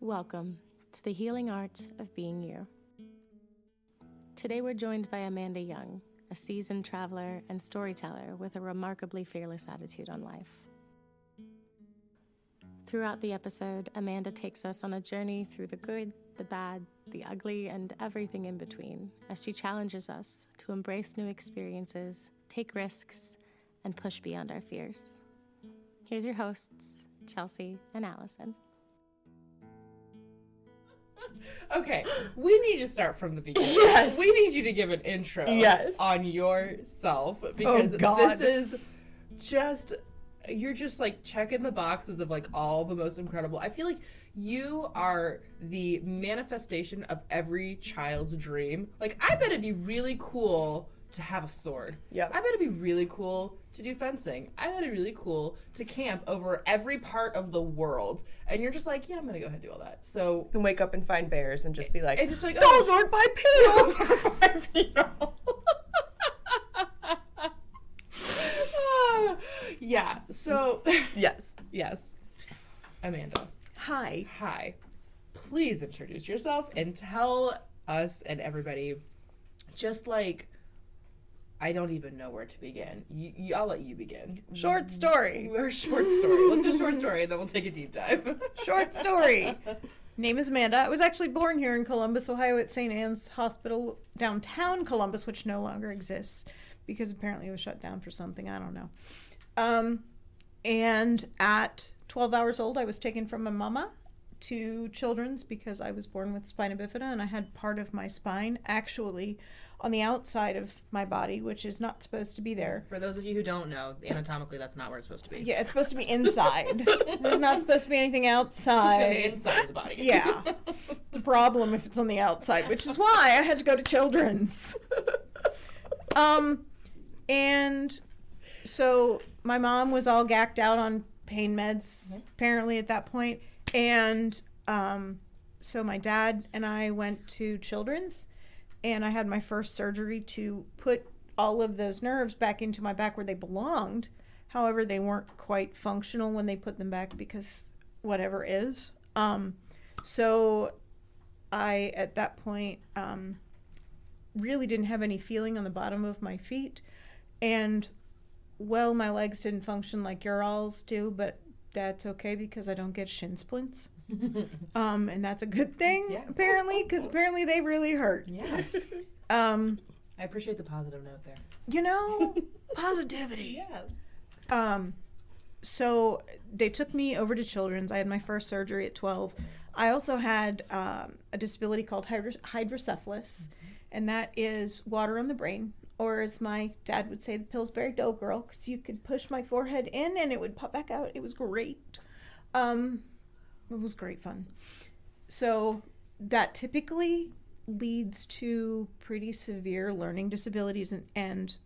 Welcome to the healing art of being you. Today we're joined by Amanda Young, a seasoned traveler and storyteller with a remarkably fearless attitude on life. Throughout the episode, Amanda takes us on a journey through the good, the bad, the ugly, and everything in between, as she challenges us to embrace new experiences, take risks, and push beyond our fears. Here's your hosts, Chelsea and Allison. Okay, we need to start from the beginning. Yes. We need you to give an intro on yourself, because this is just, you're just like checking the boxes of like all the most incredible. I feel like you are the manifestation of every child's dream. Like, I bet it'd be really cool to have a sword. Yep. I bet it'd be really cool to do fencing. I bet it'd be really cool to camp over every part of the world. And you're just like, yeah, I'm gonna go ahead and do all that. So and wake up and find bears and just be like, oh, those aren't bipedal. Yeah. So Yes. Amanda. Hi. Please introduce yourself and tell us and everybody, just like, I don't even know where to begin. I'll let you begin. Short story. Or short story. Let's do short story and then we'll take a deep dive. Short story. Name is Amanda. I was actually born here in Columbus, Ohio at St. Anne's Hospital, downtown Columbus, which no longer exists because apparently it was shut down for something. I don't know. And at 12 hours old, I was taken from my mama to Children's because I was born with spina bifida, and I had part of my spine actually on the outside of my body, which is not supposed to be there. For those of you who don't know, anatomically, that's not where it's supposed to be. Yeah, it's supposed to be inside. There's not supposed to be anything outside. It's on the inside of the body. Yeah. It's a problem if it's on the outside, which is why I had to go to Children's. And so my mom was all gacked out on pain meds, apparently at that point. And so my dad and I went to Children's, and I had my first surgery to put all of those nerves back into my back where they belonged. However, they weren't quite functional when they put them back because whatever is. So I, at that point, really didn't have any feeling on the bottom of my feet. And, well, my legs didn't function like your alls do, but that's okay because I don't get shin splints. And that's a good thing, apparently, because apparently they really hurt. Yeah. I appreciate the positive note there. You know, positivity. Yes. So they took me over to Children's. I had my first surgery at 12. I also had a disability called hydrocephalus, and that is water on the brain, or as my dad would say, the Pillsbury Dough Girl, because you could push my forehead in and it would pop back out. It was great. It was great fun. So that typically leads to pretty severe learning disabilities and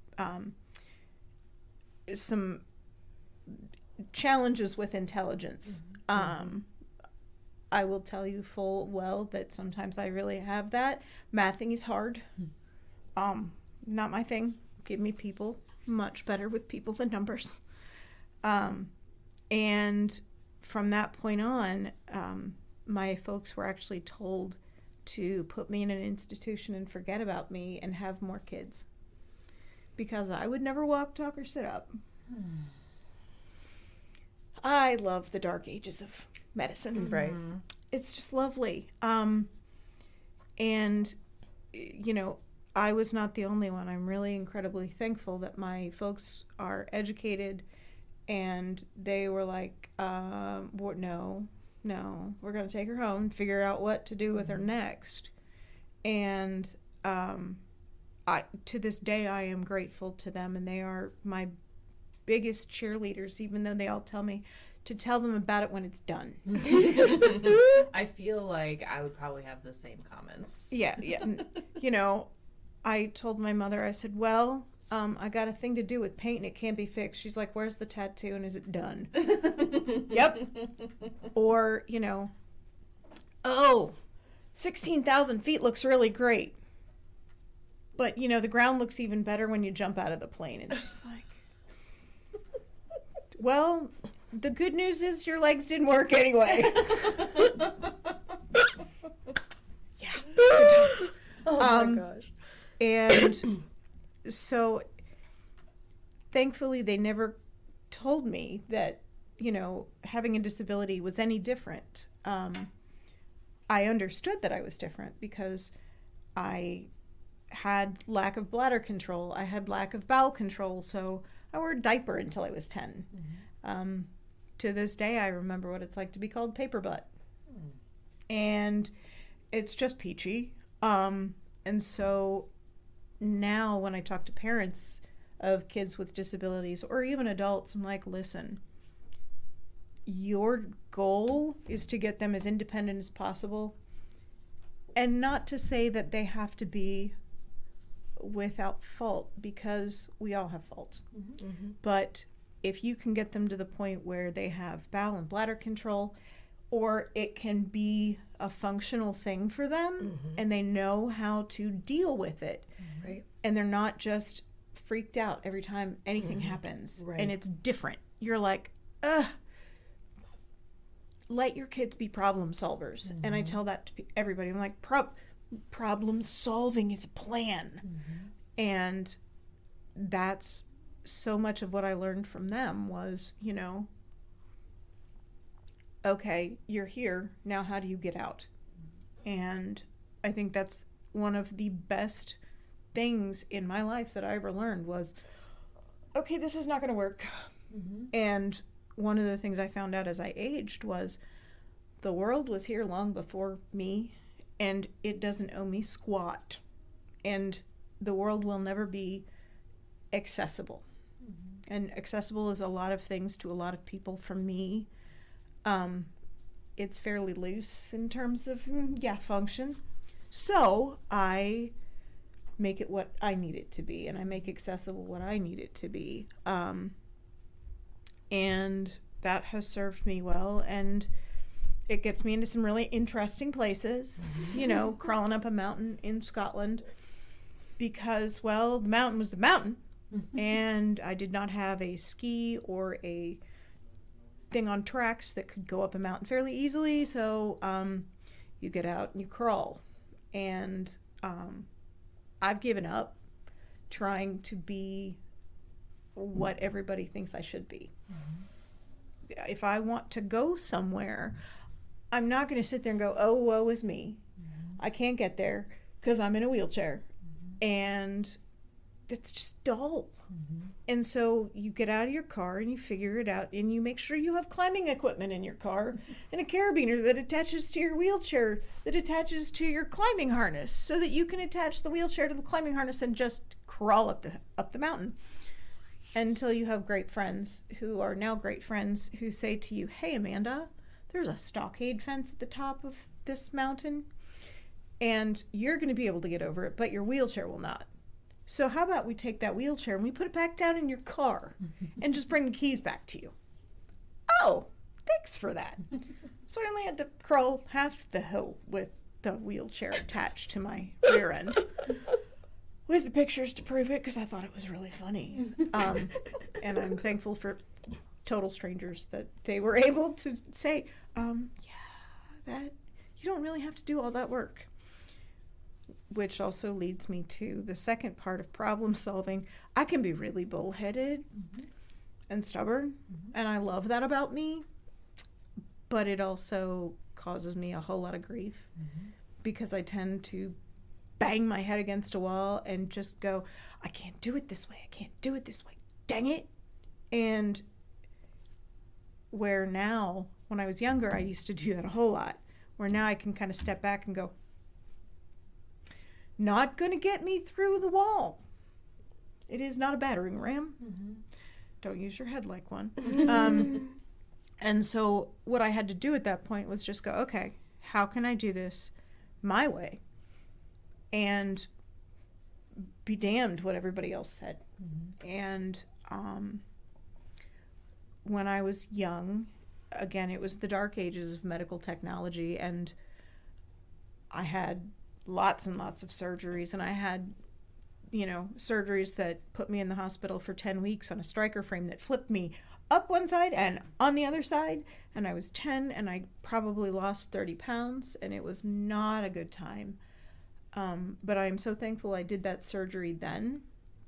some challenges with intelligence. I will tell you full well that sometimes I really have that. Mathing is hard. Not my thing. Give me people. Much better with people than numbers. And from that point on, my folks were actually told to put me in an institution and forget about me and have more kids, because I would never walk, talk, or sit up. I love the dark ages of medicine. Right. It's just lovely. And, you know, I was not the only one. I'm really incredibly thankful that my folks are educated, and they were like, no, we're going to take her home and figure out what to do with her next. And to this day, I am grateful to them, and they are my biggest cheerleaders, even though they all tell me to tell them about it when it's done. I feel like I would probably have the same comments. Yeah. You know, I told my mother, I said, well, I got a thing to do with paint and it can't be fixed. She's like, where's the tattoo and is it done? Yep. Or, you know, 16,000 feet looks really great. But, you know, the ground looks even better when you jump out of the plane. And she's like, well, the good news is your legs didn't work anyway. Yeah, good times. Oh my gosh. And so thankfully they never told me that, having a disability was any different. I understood that I was different because I had lack of bladder control. I had lack of bowel control. So I wore a diaper until I was 10. Mm-hmm. To this day, I remember what it's like to be called paper butt. Mm. And it's just peachy. And so now when I talk to parents of kids with disabilities or even adults, I'm like, listen, your goal is to get them as independent as possible. And not to say that they have to be without fault, because we all have fault. Mm-hmm. Mm-hmm. But if you can get them to the point where they have bowel and bladder control, or it can be a functional thing for them, mm-hmm. and they know how to deal with it, right. And they're not just freaked out every time anything mm-hmm. happens, right. And it's different. You're like, let your kids be problem solvers. Mm-hmm. And I tell that to everybody. I'm like, problem solving is a plan. Mm-hmm. And that's so much of what I learned from them was, okay, you're here. Now how do you get out? And I think that's one of the best things in my life that I ever learned was, okay, this is not going to work. Mm-hmm. And one of the things I found out as I aged was the world was here long before me, and it doesn't owe me squat. And the world will never be accessible. Mm-hmm. And accessible is a lot of things to a lot of people. For me, it's fairly loose in terms of, function. So I make it what I need it to be, and I make accessible what I need it to be. And that has served me well, and it gets me into some really interesting places, crawling up a mountain in Scotland because, well, the mountain was the mountain, and I did not have a ski or a thing on tracks that could go up a mountain fairly easily, so you get out and you crawl. And I've given up trying to be what everybody thinks I should be. Mm-hmm. If I want to go somewhere, I'm not going to sit there and go, oh, woe is me. Mm-hmm. I can't get there because I'm in a wheelchair. Mm-hmm. And it's just dull. Mm-hmm. And so you get out of your car and you figure it out, and you make sure you have climbing equipment in your car and a carabiner that attaches to your wheelchair, that attaches to your climbing harness, so that you can attach the wheelchair to the climbing harness and just crawl up the mountain. Until you have great friends who are now great friends who say to you, hey, Amanda, there's a stockade fence at the top of this mountain, and you're going to be able to get over it, but your wheelchair will not. So how about we take that wheelchair and we put it back down in your car and just bring the keys back to you? Oh, thanks for that. So I only had to crawl half the hill with the wheelchair attached to my rear end with the pictures to prove it, because I thought it was really funny. And I'm thankful for total strangers that they were able to say, that you don't really have to do all that work. Which also leads me to the second part of problem solving. I can be really bullheaded mm-hmm. and stubborn, mm-hmm. and I love that about me, but it also causes me a whole lot of grief mm-hmm. because I tend to bang my head against a wall and just go, I can't do it this way, I can't do it this way, dang it. And where now, when I was younger, I used to do that a whole lot, where now I can kind of step back and go, not going to get me through the wall. It is not a battering ram. Mm-hmm. Don't use your head like one. And so what I had to do at that point was just go, okay, how can I do this my way? And be damned what everybody else said. Mm-hmm. And when I was young, again, it was the dark ages of medical technology, and I had lots and lots of surgeries, and I had, surgeries that put me in the hospital for 10 weeks on a striker frame that flipped me up one side and on the other side. And I was 10 and I probably lost 30 pounds and it was not a good time. But I am so thankful I did that surgery then,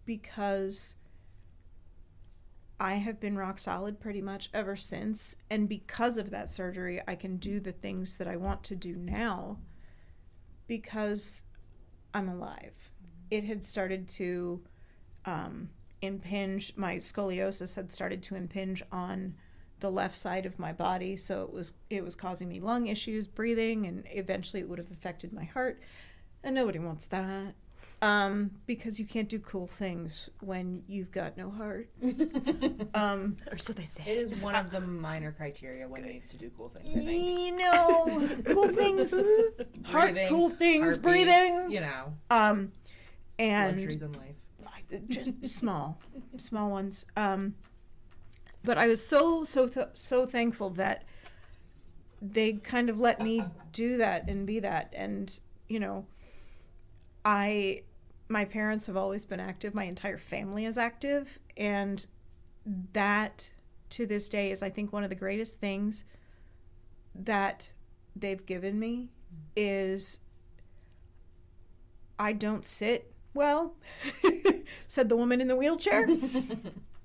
because I have been rock solid pretty much ever since. And because of that surgery, I can do the things that I want to do now because I'm alive. It had started to impinge, my scoliosis had started to impinge on the left side of my body, so it was causing me lung issues, breathing, and eventually it would have affected my heart, and nobody wants that, because you can't do cool things when you've got no heart. Or so they say. It is one of the minor criteria when it needs to do cool things, I think. You know, cool things, heart, Breathing, cool things, heartbeats, breathing, you know, and luxuries in life. just small ones. But I was so thankful that they kind of let me do that and be that. And, you know, my parents have always been active. My entire family is active. And that, to this day, is, I think, one of the greatest things that they've given me is I don't sit well, said the woman in the wheelchair.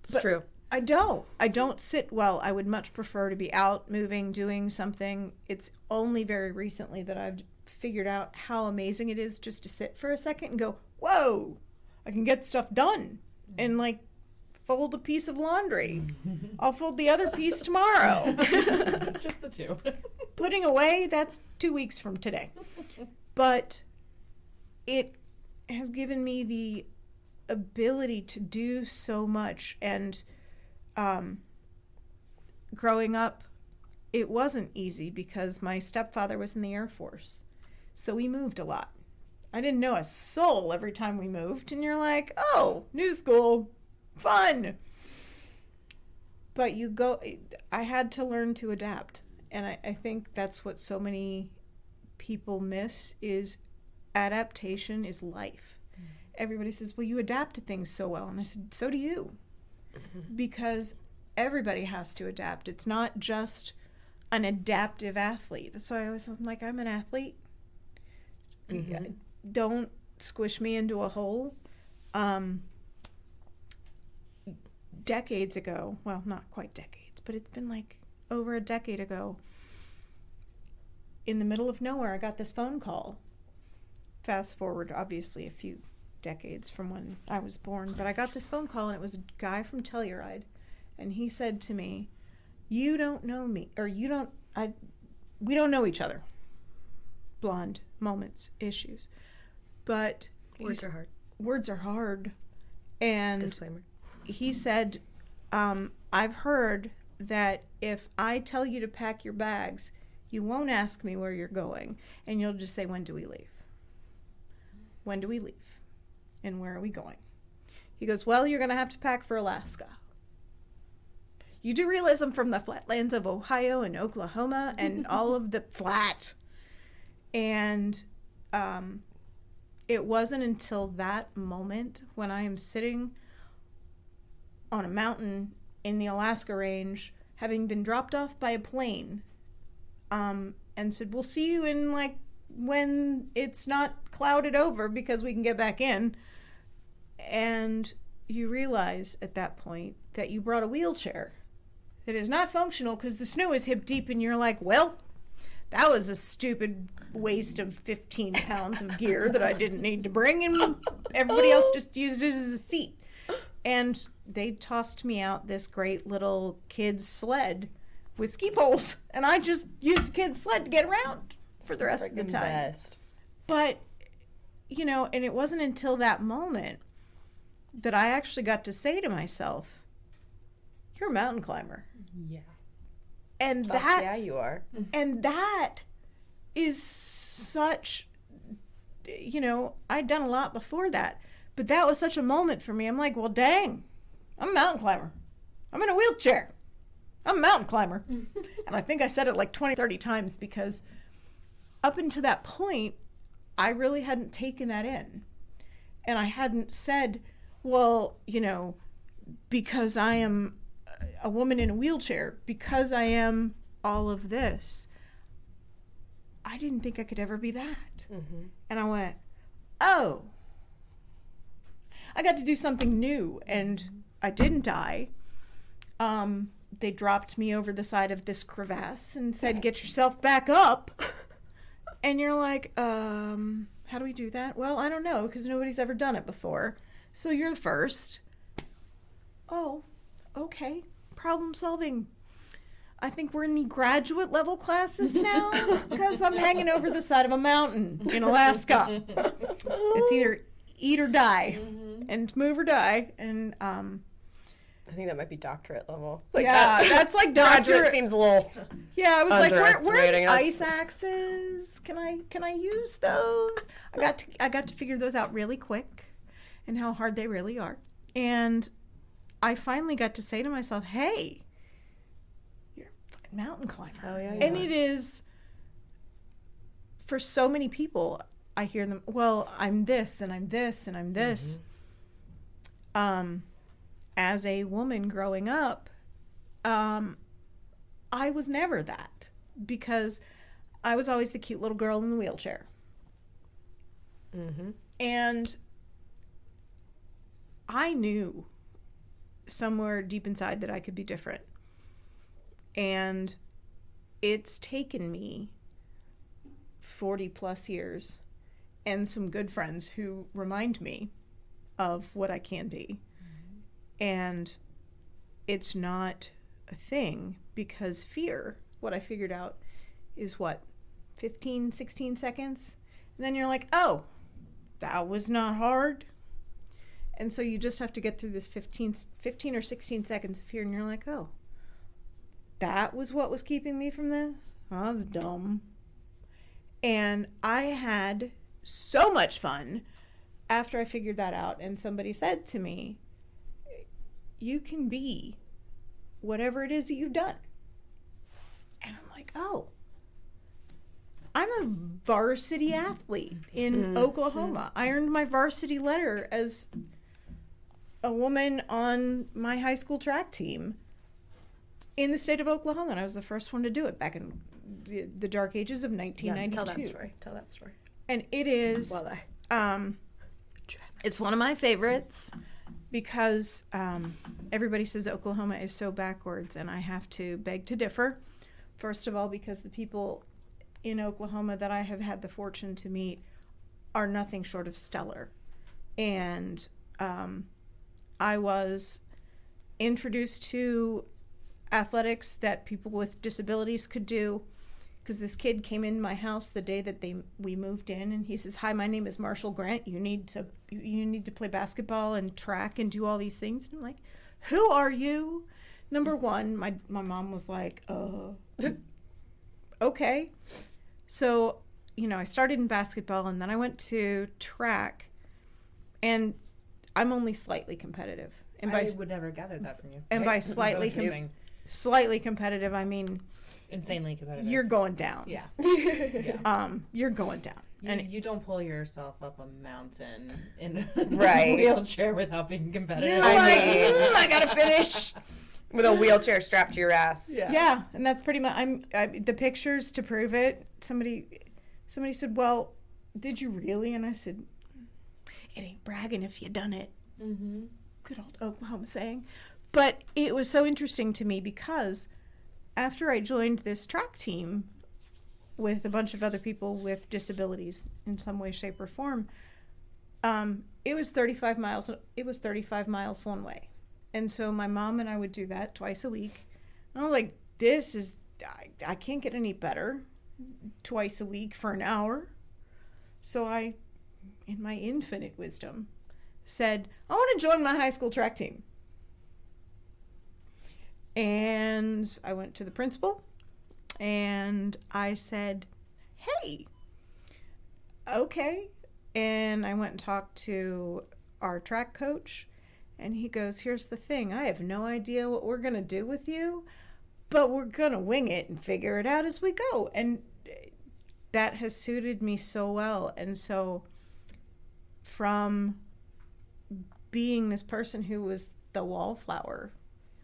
It's true. I don't sit well. I would much prefer to be out, moving, doing something. It's only very recently that I've figured out how amazing it is just to sit for a second and go, whoa, I can get stuff done. And like fold a piece of laundry. I'll fold the other piece tomorrow. Just the two. Putting away, that's 2 weeks from today. But it has given me the ability to do so much. And growing up, it wasn't easy because my stepfather was in the Air Force. So we moved a lot. I didn't know a soul every time we moved. And you're like, oh, new school, fun. But I had to learn to adapt. And I think that's what so many people miss is adaptation is life. Everybody says, well, you adapt to things so well. And I said, so do you. Because everybody has to adapt. It's not just an adaptive athlete. So I always, I'm like, I'm an athlete. Don't squish me into a hole. Decades ago, well, not quite decades, but it's been like over a decade ago, in the middle of nowhere, I got this phone call. Fast forward, obviously, a few decades from when I was born, but I got this phone call, and it was a guy from Telluride, and he said to me, you don't know me, or we don't know each other. Blonde moments, issues. But words are hard. Words are hard. And disclaimer. He said, I've heard that if I tell you to pack your bags, you won't ask me where you're going, and you'll just say, when do we leave? When do we leave? And where are we going? He goes, well, you're going to have to pack for Alaska. You do realize I'm from the flatlands of Ohio and Oklahoma and all of the flat. And it wasn't until that moment when I am sitting on a mountain in the Alaska range, having been dropped off by a plane, and said, we'll see you in when it's not clouded over because we can get back in. And you realize at that point that you brought a wheelchair that is not functional because the snow is hip deep, and you're like, well, that was a stupid waste of 15 pounds of gear that I didn't need to bring, and everybody else just used it as a seat. And they tossed me out this great little kid's sled with ski poles, and I just used a kid's sled to get around for the rest of the time. Best. But, and it wasn't until that moment that I actually got to say to myself, you're a mountain climber. Yeah. And yeah, you are. And that is such, I'd done a lot before that, but that was such a moment for me. I'm like, well, dang, I'm a mountain climber. I'm in a wheelchair. I'm a mountain climber. And I think I said it like 20, 30 times because up until that point, I really hadn't taken that in. And I hadn't said, well, because I am a woman in a wheelchair, because I am all of this, I didn't think I could ever be that. And I went, oh, I got to do something new, and I didn't die. They dropped me over the side of this crevasse and said, get yourself back up. And you're like, how do we do that? Well, I don't know, because nobody's ever done it before. So you're the first. Oh, okay. Problem solving. I think we're in the graduate level classes now, because I'm hanging over the side of a mountain in Alaska. It's either eat or die, and move or die. And I think that might be doctorate level. That's like doctorate. Graduate seems a little. Yeah, I was like, where are underestimating the it. ice axes? Can I use those? I got to figure those out really quick, and how hard they really are. And I finally got to say to myself, hey, you're a fucking mountain climber. Oh, yeah, And it is, for so many people, I hear them, well, I'm this, and I'm this, and I'm this. As a woman growing up, I was never that, because I was always the cute little girl in the wheelchair. And I knew somewhere deep inside that I could be different. And it's taken me 40 plus years and some good friends who remind me of what I can be. And it's not a thing, because fear, what I figured out is 15, 16 seconds. And then you're like, oh, that was not hard. And so you just have to get through this 15 or 16 seconds of fear, and you're like, oh, that was what was keeping me from this? Oh, that's dumb. And I had so much fun after I figured that out, and somebody said to me, you can be whatever it is that you've done. And I'm like, oh, I'm a varsity athlete in Oklahoma. I earned my varsity letter as a woman on my high school track team in the state of Oklahoma, and I was the first one to do it back in the dark ages of 1992. Tell that story. And it is, it's one of my favorites, because everybody says Oklahoma is so backwards, and I have to beg to differ. First of all, because the people in Oklahoma that I have had the fortune to meet are nothing short of stellar. And I was introduced to athletics that people with disabilities could do, because this kid came in my house the day that we moved in, and he says, hi, my name is Marshall Grant. You need to play basketball and track and do all these things. And I'm like, who are you? Number one, my mom was like, okay. So, I started in basketball, and then I went to track, and I'm only slightly competitive. And I would never gather that from you. And by slightly competitive, I mean insanely competitive. You're going down. Yeah. You're going down. You don't pull yourself up a mountain in a Right. wheelchair without being competitive. You're like, I gotta finish. With a wheelchair strapped to your ass. Yeah, and that's pretty much. The pictures to prove it. Somebody said, "Well, did you really?" And I said, "It ain't bragging if you done it." Good old Oklahoma saying. But it was so interesting to me, because after I joined this track team with a bunch of other people with disabilities in some way, shape, or form, it was 35 miles. It was 35 miles one way. And so my mom and I would do that twice a week. And I was like, I can't get any better twice a week for an hour. So I, in my infinite wisdom, said, I want to join my high school track team. And I went to the principal, and I said, hey, okay. And I went and talked to our track coach. And he goes, here's the thing. I have no idea what we're going to do with you, but we're going to wing it and figure it out as we go. And that has suited me so well. And so from being this person who was the wallflower,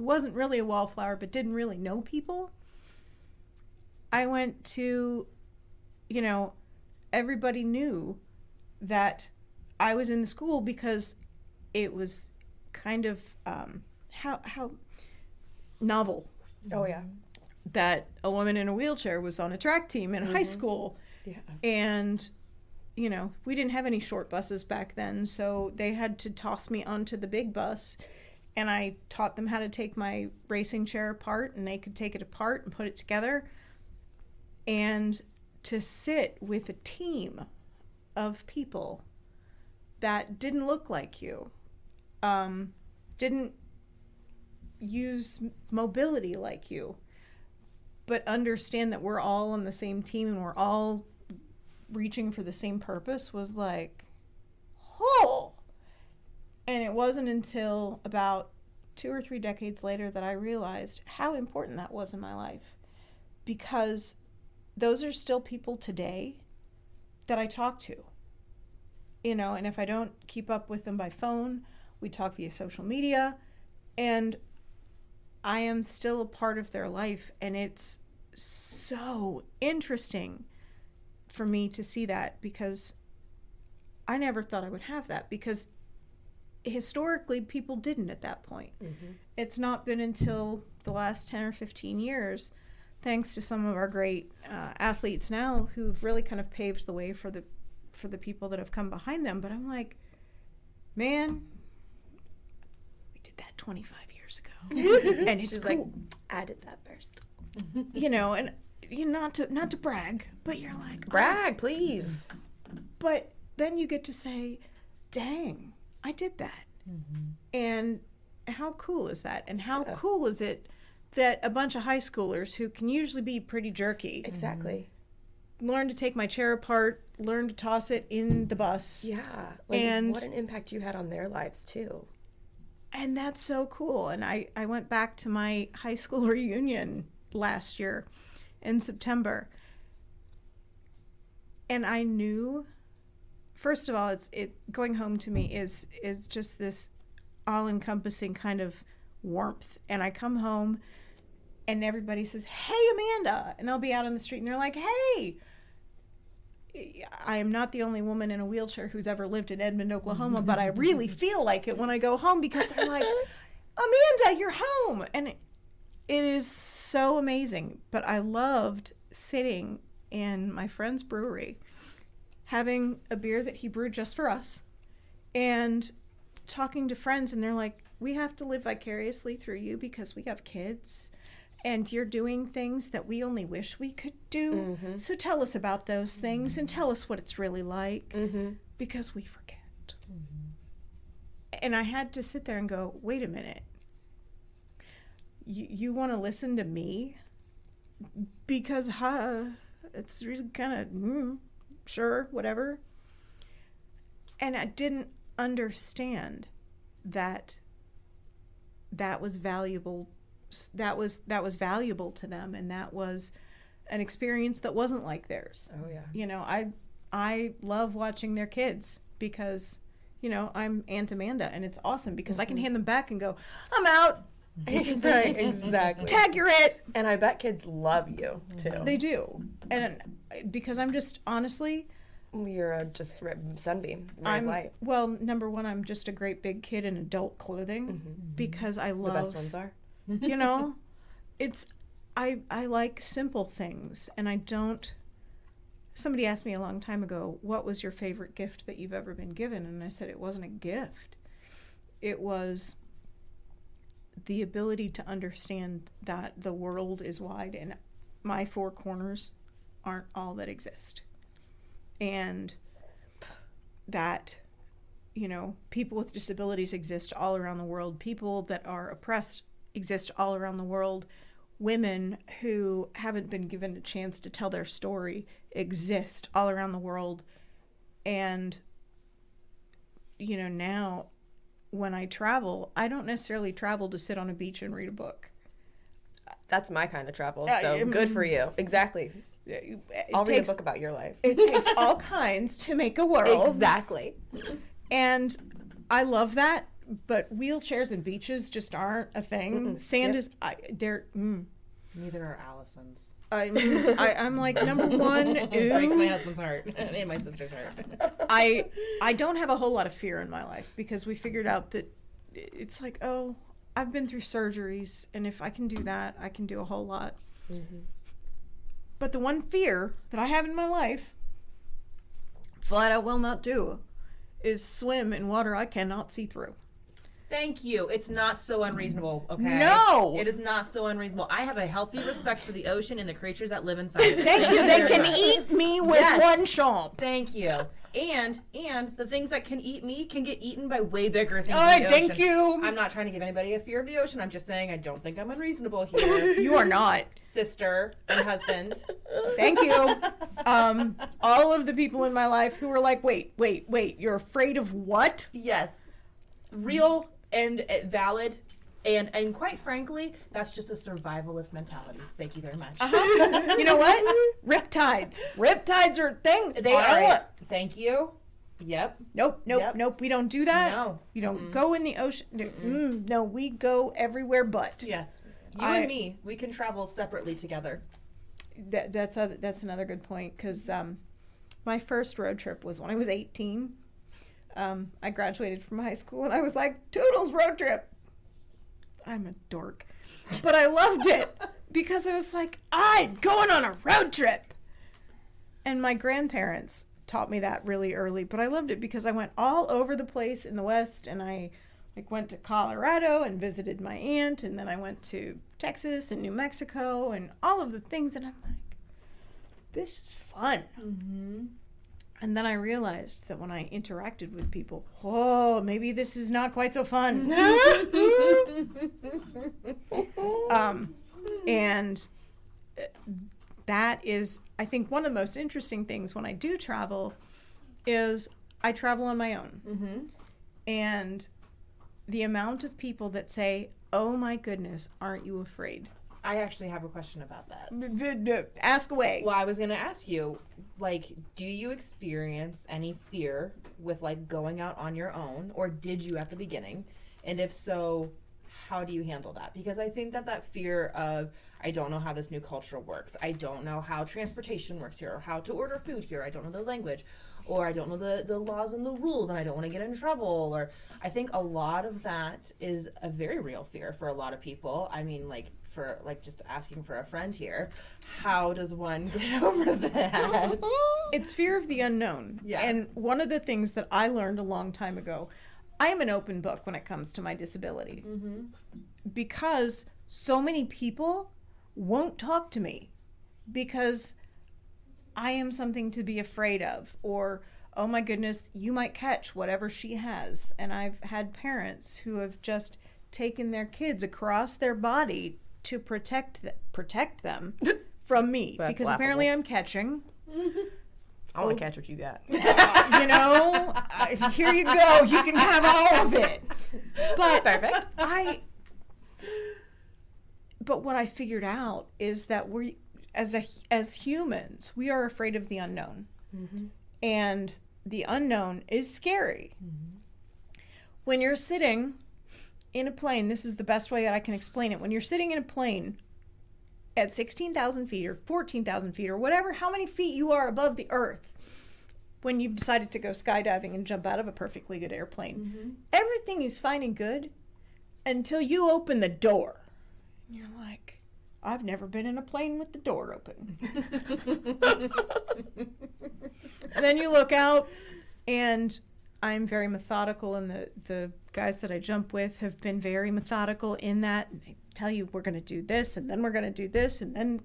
who wasn't really a wallflower but didn't really know people. I went to, everybody knew that I was in the school because it was kind of how novel. Oh, yeah. That a woman in a wheelchair was on a track team in high school. Yeah. And, we didn't have any short buses back then, so they had to toss me onto the big bus. And I taught them how to take my racing chair apart, and they could take it apart and put it together. And to sit with a team of people that didn't look like you, didn't use mobility like you, but understand that we're all on the same team and we're all reaching for the same purpose was like, oh! And it wasn't until about 2 or 3 decades later that I realized how important that was in my life, because those are still people today that I talk to, and if I don't keep up with them by phone, we talk via social media, and I am still a part of their life. And it's so interesting for me to see that, because I never thought I would have that, because historically people didn't at that point. Mm-hmm. It's not been until the last 10 or 15 years, thanks to some of our great athletes now who've really kind of paved the way for the people that have come behind them. But I'm like, man, we did that 25 years ago. And it's She's cool. Like, I did that first. And not to brag, but you're like, brag, please. But then you get to say, dang, I did that. Mm-hmm. And how cool is that? And how cool is it that a bunch of high schoolers who can usually be pretty jerky, exactly, learn to take my chair apart, learn to toss it in the bus. Yeah. And what an impact you had on their lives too. And that's so cool. And I went back to my high school reunion last year in September. And I knew, first of all, it going home to me is just this all-encompassing kind of warmth. And I come home and everybody says, "Hey, Amanda," and I'll be out on the street and they're like, "Hey." I am not the only woman in a wheelchair who's ever lived in Edmond, Oklahoma, but I really feel like it when I go home, because they're like, "Amanda, you're home." And it is so amazing. But I loved sitting in my friend's brewery, having a beer that he brewed just for us, and talking to friends, and they're like, "We have to live vicariously through you because we have kids, and you're doing things that we only wish we could do. Mm-hmm. So tell us about those things, and tell us what it's really like, mm-hmm. because we forget." Mm-hmm. And I had to sit there and go, wait a minute. You want to listen to me? Because it's really kind of, sure, whatever. And I didn't understand that was valuable. That was valuable to them, and that was an experience that wasn't like theirs. Oh yeah. I love watching their kids because, I'm Aunt Amanda, and it's awesome because I can hand them back and go, "I'm out." Right, exactly. Tag, you're it. And I bet kids love you too. They do, and because I'm just honestly. You're just sunbeam. I'm light. Well, number one, I'm just a great big kid in adult clothing, mm-hmm. because I love. The best ones are. It's I like simple things, and I don't. Somebody asked me a long time ago, "What was your favorite gift that you've ever been given?" And I said it wasn't a gift. It was the ability to understand that the world is wide and my four corners aren't all that exist. And that, people with disabilities exist all around the world. People that are oppressed exist all around the world. Women who haven't been given a chance to tell their story exist all around the world. And, now when I travel, I don't necessarily travel to sit on a beach and read a book. That's my kind of travel, so good for you. Exactly. I'll read a book about your life. It takes all kinds to make a world. Exactly. And I love that but wheelchairs and beaches just aren't a thing. Sand is, Neither are Allison's. I'm like, number one, breaks my husband's heart and my sister's heart. I don't have a whole lot of fear in my life because we figured out that it's like, oh, I've been through surgeries, and if I can do that, I can do a whole lot. But the one fear that I have in my life, flat out will not do, is swim in water I cannot see through. Thank you. It's not so unreasonable, okay? No! It is not so unreasonable. I have a healthy respect for the ocean and the creatures that live inside it. Thank you. They can eat me with one chomp. Thank you. And the things that can eat me can get eaten by way bigger things in the ocean. Thank you. I'm not trying to give anybody a fear of the ocean. I'm just saying I don't think I'm unreasonable here. You are not. Sister and husband. Thank you. All of the people in my life who were like, wait, you're afraid of what? Yes. Real and valid. And quite frankly, that's just a survivalist mentality. Thank you very much. You know what? Riptides. Riptides are a thing. They are. Thank you. Yep. Nope. We don't do that. No. You don't go in the ocean. No, we go everywhere but. Yes. You and me, we can travel separately together. That's another good point, because my first road trip was when I was 18. I graduated from high school, and I was like, Toodles road trip. I'm a dork. But I loved it, because I was like, I'm going on a road trip. And my grandparents taught me that really early, but I loved it because I went all over the place in the West, and I went to Colorado and visited my aunt, and then I went to Texas and New Mexico and all of the things, and I'm like, this is fun. And then I realized that when I interacted with people, maybe this is not quite so fun. And that is, I think, one of the most interesting things when I do travel is I travel on my own. And the amount of people that say, oh my goodness, aren't you afraid? I actually have a question about that. Ask away. Well, I was going to ask you, like, do you experience any fear with, like, going out on your own, or did you at the beginning? And if so, how do you handle that? Because I think that fear of, I don't know how this new culture works. I don't know how transportation works here, or how to order food here. I don't know the language, or I don't know the laws and the rules, and I don't want to get in trouble. Or I think a lot of that is a very real fear for a lot of people. I mean, like, for like just asking for a friend here, how does one get over that? It's fear of the unknown. Yeah. And one of the things that I learned a long time ago, I am an open book when it comes to my disability, because so many people won't talk to me because I am something to be afraid of, or, oh my goodness, you might catch whatever she has. And I've had parents who have just taken their kids across their body to protect them from me. That's because laughable. Apparently I'm catching. I want to catch what you got. You know, here you go. You can have all of it. But perfect. But what I figured out is that we, as humans, we are afraid of the unknown, and the unknown is scary. When you're sitting in a plane, this is the best way that I can explain it. When you're sitting in a plane at 16,000 feet or 14,000 feet or whatever, how many feet you are above the earth, when you've decided to go skydiving and jump out of a perfectly good airplane, everything is fine and good until you open the door. You're like, I've never been in a plane with the door open. And then you look out, and I'm very methodical, and the guys that I jump with have been very methodical in that. And they tell you, we're going to do this, and then we're going to do this, and then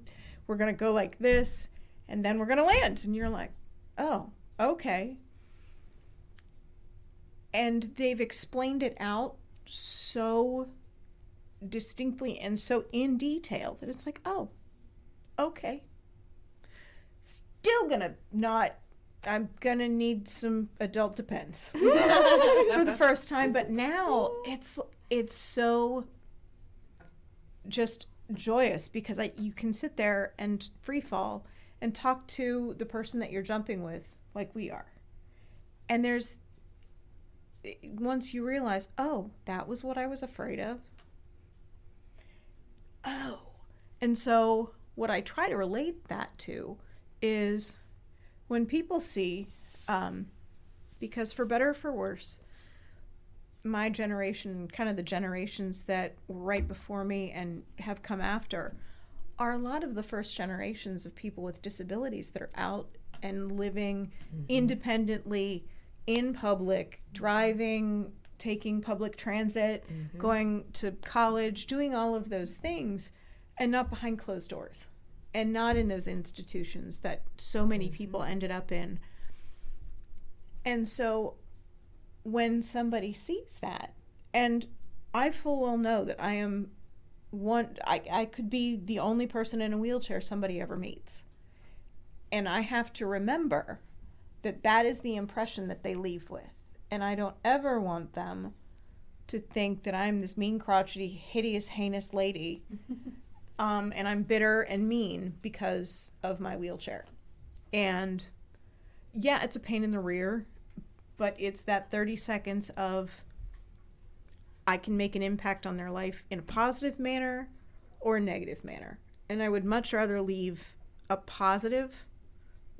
we're going to go like this, and then we're going to land. And you're like, oh, okay. And they've explained it out so distinctly and so in detail that it's like, oh, okay. Still gonna not, I'm gonna need some adult Depends for the first time, but now it's so just joyous because you can sit there and free fall and talk to the person that you're jumping with like we are. And once you realize, oh, that was what I was afraid of. Oh. And so what I try to relate that to is when people see, because for better or for worse, my generation, kind of the generations that were right before me and have come after, are a lot of the first generations of people with disabilities that are out and living independently in public, driving, taking public transit, going to college, doing all of those things, and not behind closed doors, and not in those institutions that so many people ended up in. And so when somebody sees that, and I full well know that I am I could be the only person in a wheelchair somebody ever meets. And I have to remember that that is the impression that they leave with. And I don't ever want them to think that I'm this mean, crotchety, hideous, heinous lady, and I'm bitter and mean because of my wheelchair. And yeah, it's a pain in the rear, but it's that 30 seconds of I can make an impact on their life in a positive manner or a negative manner. And I would much rather leave a positive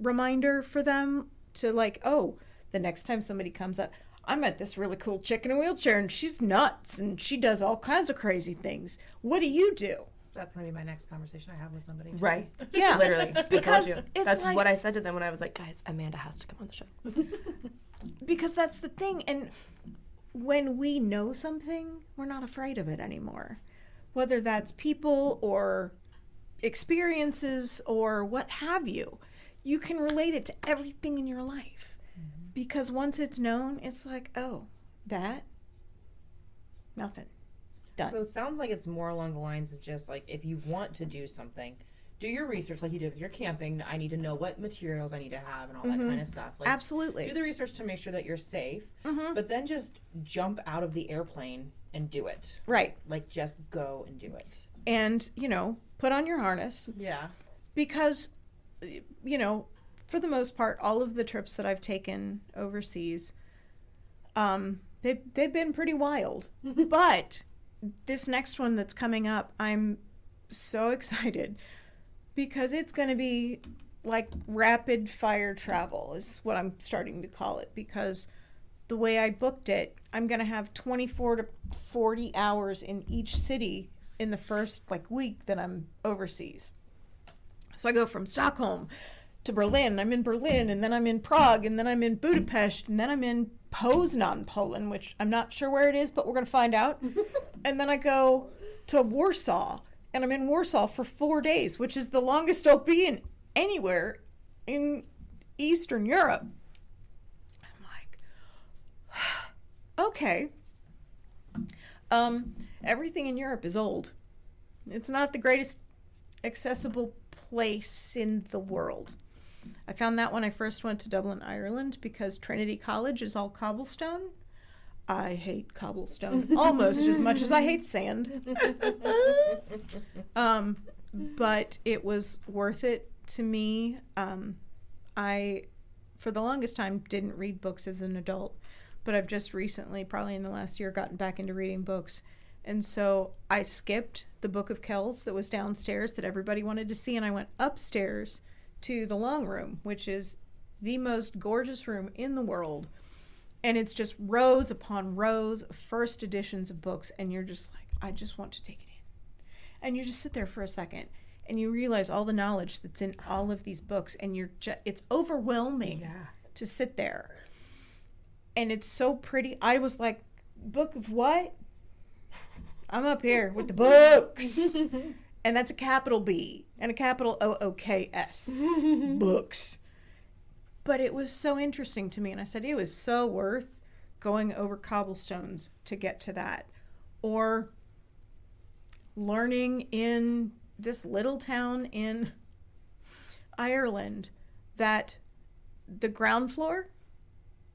reminder for them to like, oh, the next time somebody comes up, I met this really cool chick in a wheelchair and she's nuts and she does all kinds of crazy things. What do you do? That's going to be my next conversation I have with somebody. Right. Yeah. Literally. Because that's like, what I said to them when I was like, guys, Amanda has to come on the show. Because that's the thing. And when we know something, we're not afraid of it anymore. Whether that's people or experiences or what have you, you can relate it to everything in your life. Because once it's known, it's like, oh, that, nothing. Done. So it sounds like it's more along the lines of just like, if you want to do something, do your research like you did with your camping. I need to know what materials I need to have and all that kind of stuff. Like, absolutely. Do the research to make sure that you're safe, but then just jump out of the airplane and do it. Right. Like, just go and do it. And, put on your harness. Yeah. Because, for the most part, all of the trips that I've taken overseas, they've been pretty wild. But this next one that's coming up, I'm so excited because it's going to be like rapid fire travel is what I'm starting to call it, because the way I booked it, I'm going to have 24 to 40 hours in each city in the first week that I'm overseas. So I go from Stockholm to Berlin. I'm in Berlin, and then I'm in Prague, and then I'm in Budapest, and then I'm in Poznan, Poland, which I'm not sure where it is, but we're going to find out. And then I go to Warsaw, and I'm in Warsaw for 4 days, which is the longest I'll be in anywhere in Eastern Europe. I'm like, okay. Everything in Europe is old. It's not the greatest accessible place in the world. I found that when I first went to Dublin, Ireland, because Trinity College is all cobblestone. I hate cobblestone almost as much as I hate sand. But it was worth it to me. I, for the longest time, didn't read books as an adult, but I've just recently, probably in the last year, gotten back into reading books. And so I skipped the Book of Kells that was downstairs that everybody wanted to see, and I went upstairs to the long room, which is the most gorgeous room in the world. And it's just rows upon rows of first editions of books, and you're just like, I just want to take it in. And you just sit there for a second, and you realize all the knowledge that's in all of these books, and it's overwhelming to sit there. And it's so pretty. I was like, book of what? I'm up here with the books. And that's a capital B and a capital OOKS. Books. But it was so interesting to me. And I said, it was so worth going over cobblestones to get to that. Or learning in this little town in Ireland that the ground floor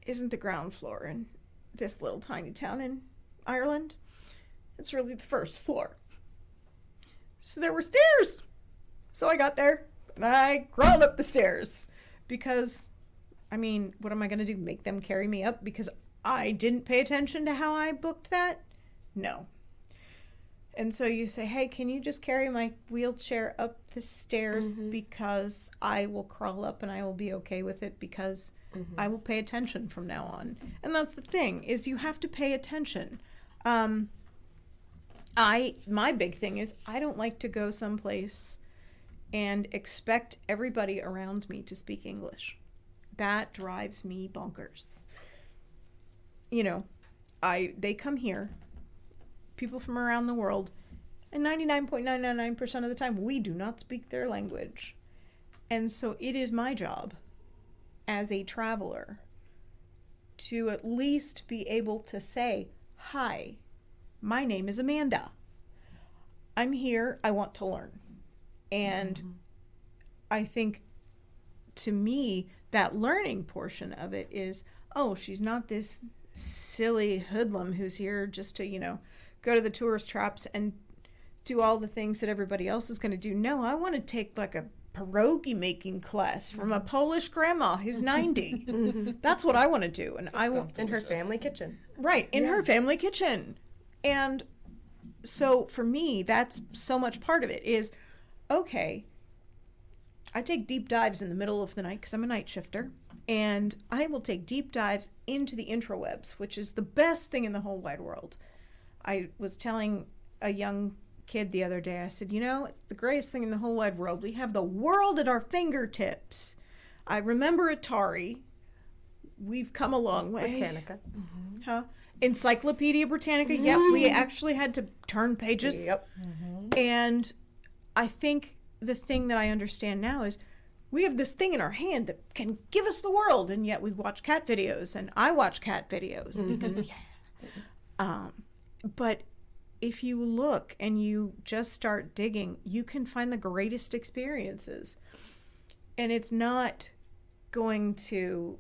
isn't the ground floor in this little tiny town in Ireland. It's really the first floor. So there were stairs. So I got there and I crawled up the stairs because, what am I going to do? Make them carry me up? Because I didn't pay attention to how I booked that? No. And so you say, hey, can you just carry my wheelchair up the stairs because I will crawl up and I will be okay with it because I will pay attention from now on. And that's the thing, is you have to pay attention. My big thing is I don't like to go someplace and expect everybody around me to speak English. That drives me bonkers. You know, they come here, people from around the world, and 99.999% of the time we do not speak their language. And so it is my job as a traveler to at least be able to say, hi, my name is Amanda. I'm here, I want to learn. And I think, to me, that learning portion of it is, oh, she's not this silly hoodlum who's here just to, go to the tourist traps and do all the things that everybody else is going to do. No, I want to take like a pierogi making class from a Polish grandma who's 90. That's what I want to do. And I want in her family kitchen. Right, in her family kitchen. And so for me, that's so much part of it is, okay, I take deep dives in the middle of the night because I'm a night shifter. And I will take deep dives into the intrawebs, which is the best thing in the whole wide world. I was telling a young kid the other day, I said, it's the greatest thing in the whole wide world. We have the world at our fingertips. I remember Atari. We've come a long way. Britannica. Huh? Encyclopedia Britannica. Yep, we actually had to turn pages. Yep. And I think the thing that I understand now is we have this thing in our hand that can give us the world, and yet we watch cat videos, and I watch cat videos because, but if you look and you just start digging, you can find the greatest experiences. And it's not going to,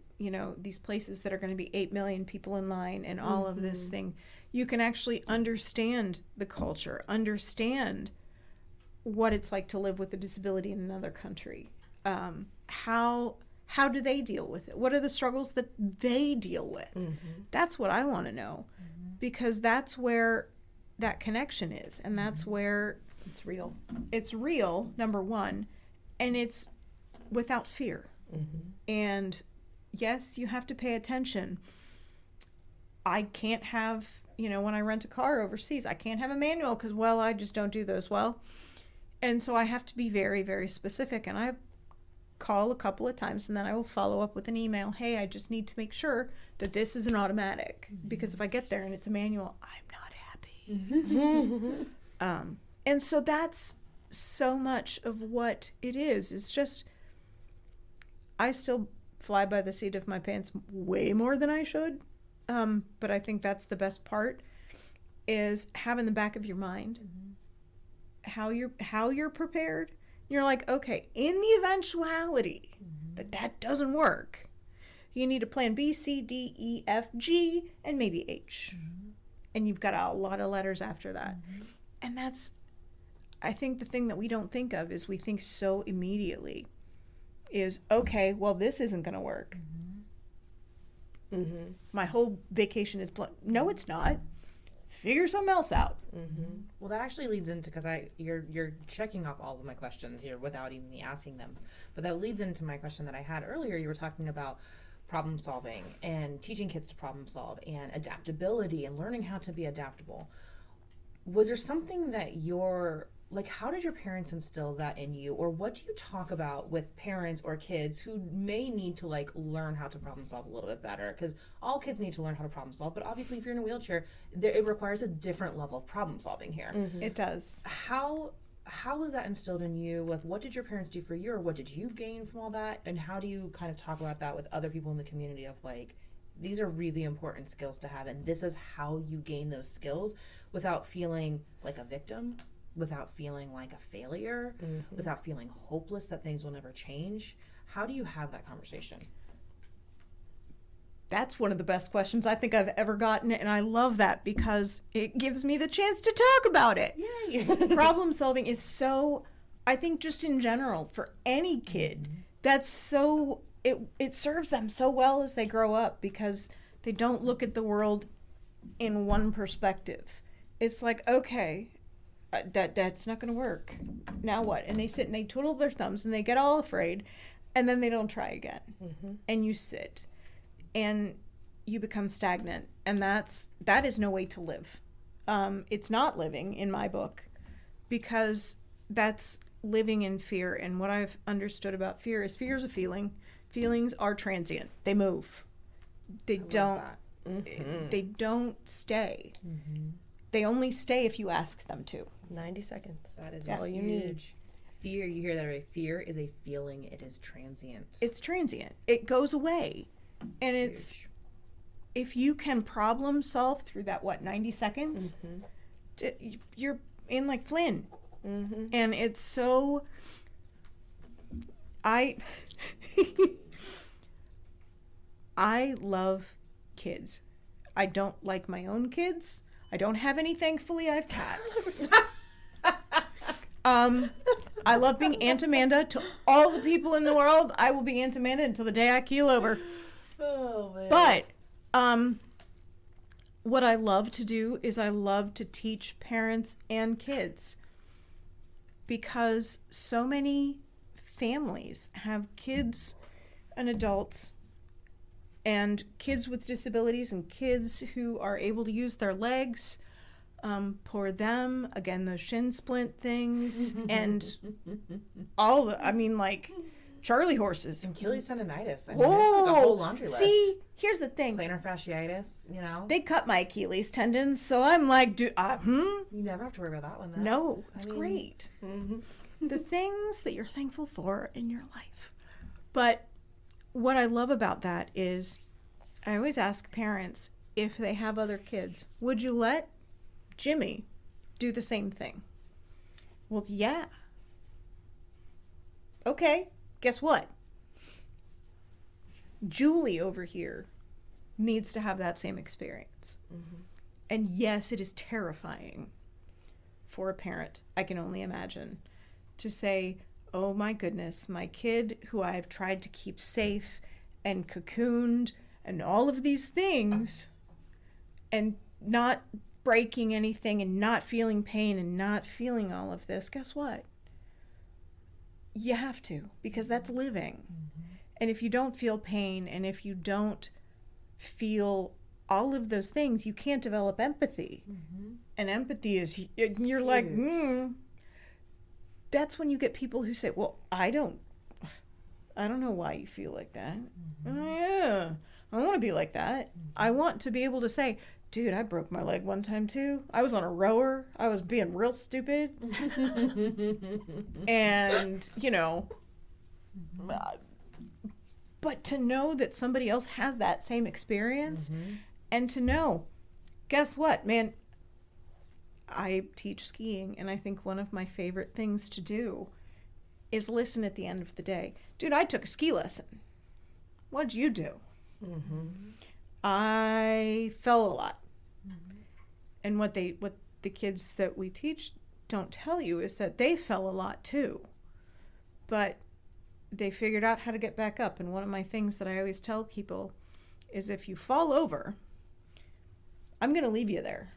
these places that are going to be 8 million people in line and all of this thing. You can actually understand the culture, understand what it's like to live with a disability in another country. How do they deal with it? What are the struggles that they deal with? That's what I want to know, because that's where that connection is, and that's where it's real. It's real, number one, and it's without fear. And yes, you have to pay attention. I can't have, when I rent a car overseas, I can't have a manual because, I just don't do those well. And so I have to be very, very specific, and I call a couple of times, and then I will follow up with an email. Hey, I just need to make sure that this is an automatic, because if I get there and it's a manual, I'm not happy. And so that's so much of what it is. It's just, I still fly by the seat of my pants way more than I should. But I think that's the best part, is having the back of your mind, how you're prepared. You're like, okay, in the eventuality that doesn't work, you need a plan B, C, D, E, F, G, and maybe H. And you've got a lot of letters after that. And that's, I think the thing that we don't think of is we think so immediately is, okay, well, this isn't going to work. My whole vacation is no, it's not. Figure something else out. Well, that actually leads into, because you're checking off all of my questions here without even me asking them. But that leads into my question that I had earlier. You were talking about problem solving and teaching kids to problem solve and adaptability and learning how to be adaptable. Was there something that how did your parents instill that in you, or what do you talk about with parents or kids who may need to learn how to problem solve a little bit better? Because all kids need to learn how to problem solve, but obviously if you're in a wheelchair, it requires a different level of problem solving here. It does. How was that instilled in you? What did your parents do for you, or what did you gain from all that? And how do you kind of talk about that with other people in the community of these are really important skills to have, and this is how you gain those skills without feeling like a victim, without feeling like a failure, without feeling hopeless that things will never change? How do you have that conversation? That's one of the best questions I think I've ever gotten, and I love that because it gives me the chance to talk about it. Yay! Problem solving is so, I think just in general, for any kid, that's so, it serves them so well as they grow up, because They don't look at the world in one perspective. It's like, okay, that's not going to work. Now what? And they sit and they twiddle their thumbs and they get all afraid, and then they don't try again. Mm-hmm. And you sit and you become stagnant, and that is no way to live. It's not living in my book, because that's living in fear. And what I've understood about fear is a feeling. Feelings are transient. They move. They don't stay. Mm-hmm. They only stay if you ask them to. 90 seconds. That is all you need. Fear, you hear that right? Fear is a feeling. It is transient. It's transient. It goes away. And it's, if you can problem solve through that, 90 seconds, you're in like Flynn. Mm-hmm. And it's so, I love kids. I don't like my own kids. I don't have any, thankfully. I have cats. I love being Aunt Amanda to all the people in the world. I will be Aunt Amanda until the day I keel over. Oh, man. But what I love to do is I love to teach parents and kids, because so many families have kids and adults and kids with disabilities and kids who are able to use their legs. Poor them. Again, those shin splint things and all the, like Charlie horses. And Achilles tendonitis. There's like a whole laundry list. See, here's the thing. Plantar fasciitis, They cut my Achilles tendons, so I'm like, You never have to worry about that one, though. No, it's great. Mm-hmm. The things that you're thankful for in your life. But what I love about that is I always ask parents, if they have other kids, would you let Jimmy do the same thing? Well, yeah. Okay, guess what? Julie over here needs to have that same experience. Mm-hmm. And yes, it is terrifying for a parent, I can only imagine, to say, oh my goodness, my kid who I've tried to keep safe and cocooned and all of these things, and not breaking anything and not feeling pain and not feeling all of this, guess what? You have to, because that's living. Mm-hmm. And if you don't feel pain and if you don't feel all of those things, you can't develop empathy. Mm-hmm. And empathy is, you're huge. Like, That's when you get people who say, well, I don't know why you feel like that. Mm-hmm. Oh, yeah, I want to be like that. Mm-hmm. I want to be able to say, dude, I broke my leg one time too. I was on a rower. I was being real stupid. And, but to know that somebody else has that same experience, and to know, guess what, man? I teach skiing, and I think one of my favorite things to do is listen at the end of the day. Dude, I took a ski lesson. What'd you do? Mm-hmm. I fell a lot. Mm-hmm. And what the kids that we teach don't tell you is that they fell a lot too. But they figured out how to get back up. And one of my things that I always tell people is, if you fall over, I'm going to leave you there.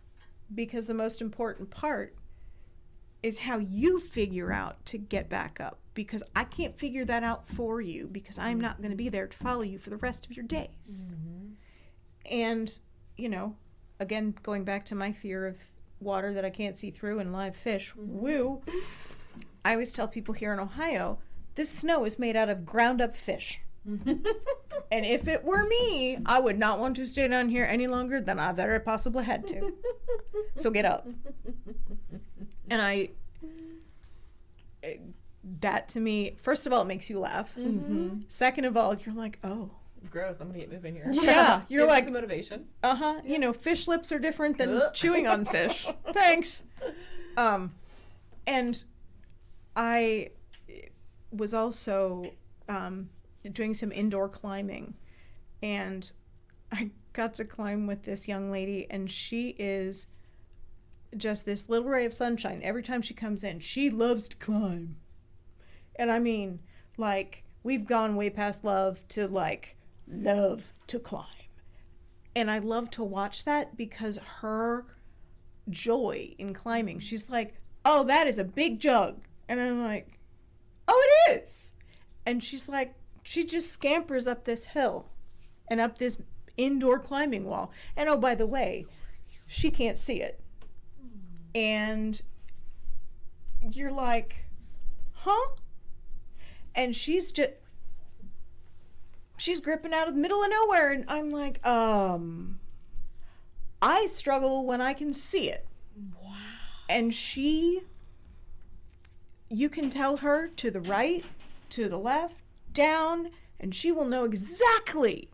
Because the most important part is how you figure out to get back up. Because I can't figure that out for you, because I'm not going to be there to follow you for the rest of your days. Mm-hmm. And, again, going back to my fear of water that I can't see through and live fish, woo, I always tell people here in Ohio, this snow is made out of ground up fish. And if it were me, I would not want to stay down here any longer than I very possibly had to. So get up. And that to me, first of all, it makes you laugh. Mm-hmm. Second of all, you're like, oh. Gross, I'm gonna get moving here. Yeah, you're like, some motivation. Yeah. Fish lips are different than chewing on fish. Thanks. And I was also doing some indoor climbing, and I got to climb with this young lady, and she is just this little ray of sunshine. Every time she comes in, she loves to climb. And I mean, like, we've gone way past love to, like, love to climb. And I love to watch that because her joy in climbing, she's like, oh, that is a big jug. And I'm like, oh, it is. And she's like, she just scampers up this hill and up this indoor climbing wall. And oh, by the way, she can't see it. And you're like, huh? And she's gripping out of the middle of nowhere. And I'm like, I struggle when I can see it. Wow. And you can tell her to the right, to the left, down, and she will know exactly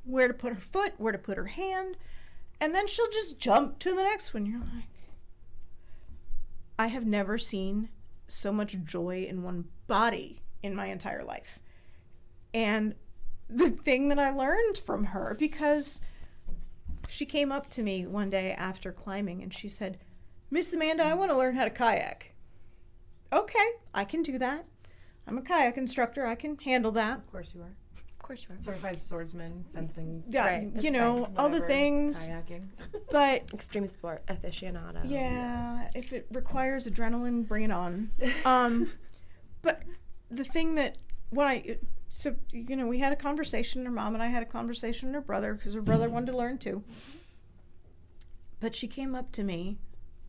where to put her foot, where to put her hand, and then she'll just jump to the next one. You're like, I have never seen so much joy in one body in my entire life. And the thing that I learned from her, because she came up to me one day after climbing and she said, Miss Amanda, I want to learn how to kayak. Okay, I can do that. I'm a kayak instructor. I can handle that. Of course you are. Of course you are. Certified swordsman, fencing. Yeah, right, you know, fine, all the things. Kayaking. But extreme sport aficionado. yeah, if it requires adrenaline, bring it on. But the thing that we had a conversation. Her mom and I had a conversation. Her brother, because her brother wanted to learn too. But she came up to me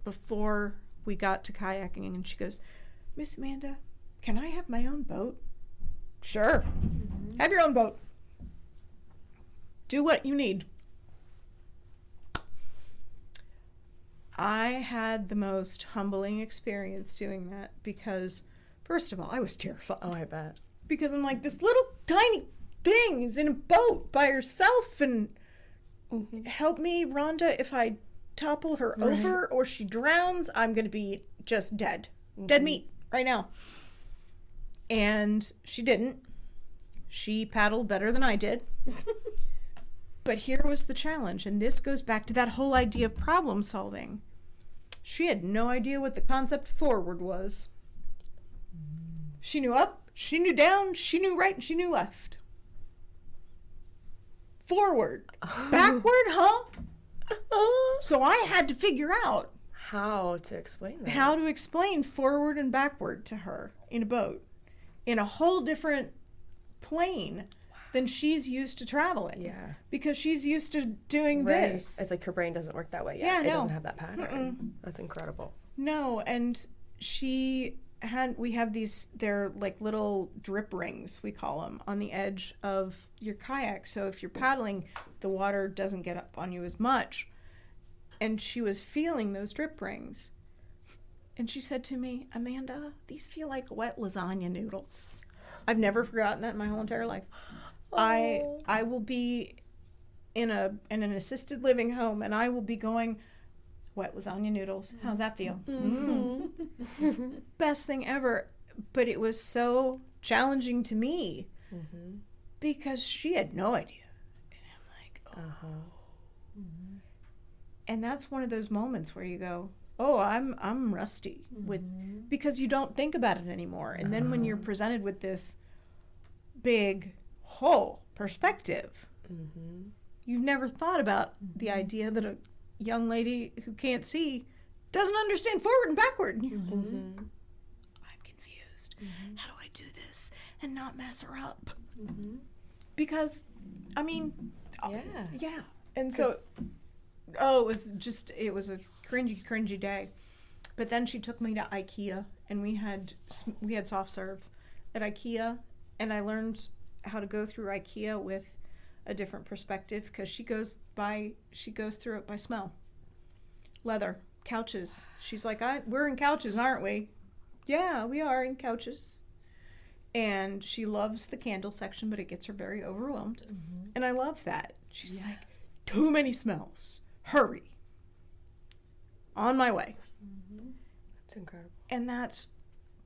before we got to kayaking, and she goes, Miss Amanda, can I have my own boat? Sure. Mm-hmm. Have your own boat. Do what you need. I had the most humbling experience doing that because, first of all, I was terrified. Oh, I bet. Because I'm like, this little tiny thing is in a boat by herself, and help me, Rhonda, if I topple her over or she drowns, I'm going to be just dead. Dead meat right now. And she didn't. She paddled better than I did. But here was the challenge, and this goes back to that whole idea of problem solving. She had no idea what the concept forward was. She knew up, she knew down, she knew right, and she knew left. Forward. Backward, huh? So I had to figure out how to explain that. How to explain forward and backward to her in a boat, in a whole different plane than she's used to traveling. Yeah. Because she's used to doing this. It's like her brain doesn't work that way yet. Yeah, It no. doesn't have that pattern. That's incredible. No, and we have these, they're like little drip rings, we call them, on the edge of your kayak. So if you're paddling, the water doesn't get up on you as much. And she was feeling those drip rings. And she said to me, Amanda, these feel like wet lasagna noodles. I've never forgotten that in my whole entire life. Oh. I will be in an assisted living home, and I will be going, wet lasagna noodles. How's that feel? Mm-hmm. Best thing ever. But it was so challenging to me because she had no idea. And I'm like, oh. Mm-hmm. And that's one of those moments where you go, oh, I'm rusty with, because you don't think about it anymore. And then when you're presented with this big whole perspective, you've never thought about the idea that a young lady who can't see doesn't understand forward and backward. I'm confused. How do I do this and not mess her up? Because, I mean, yeah. And so, it was a cringy day. But then she took me to IKEA, and we had soft serve at IKEA, and I learned how to go through IKEA with a different perspective, because she goes through it by smell. Leather, couches. She's like, we're in couches, aren't we? Yeah, we are in couches. And she loves the candle section, but it gets her very overwhelmed. And I love that. She's like, too many smells. Hurry. On my way. That's incredible. And that's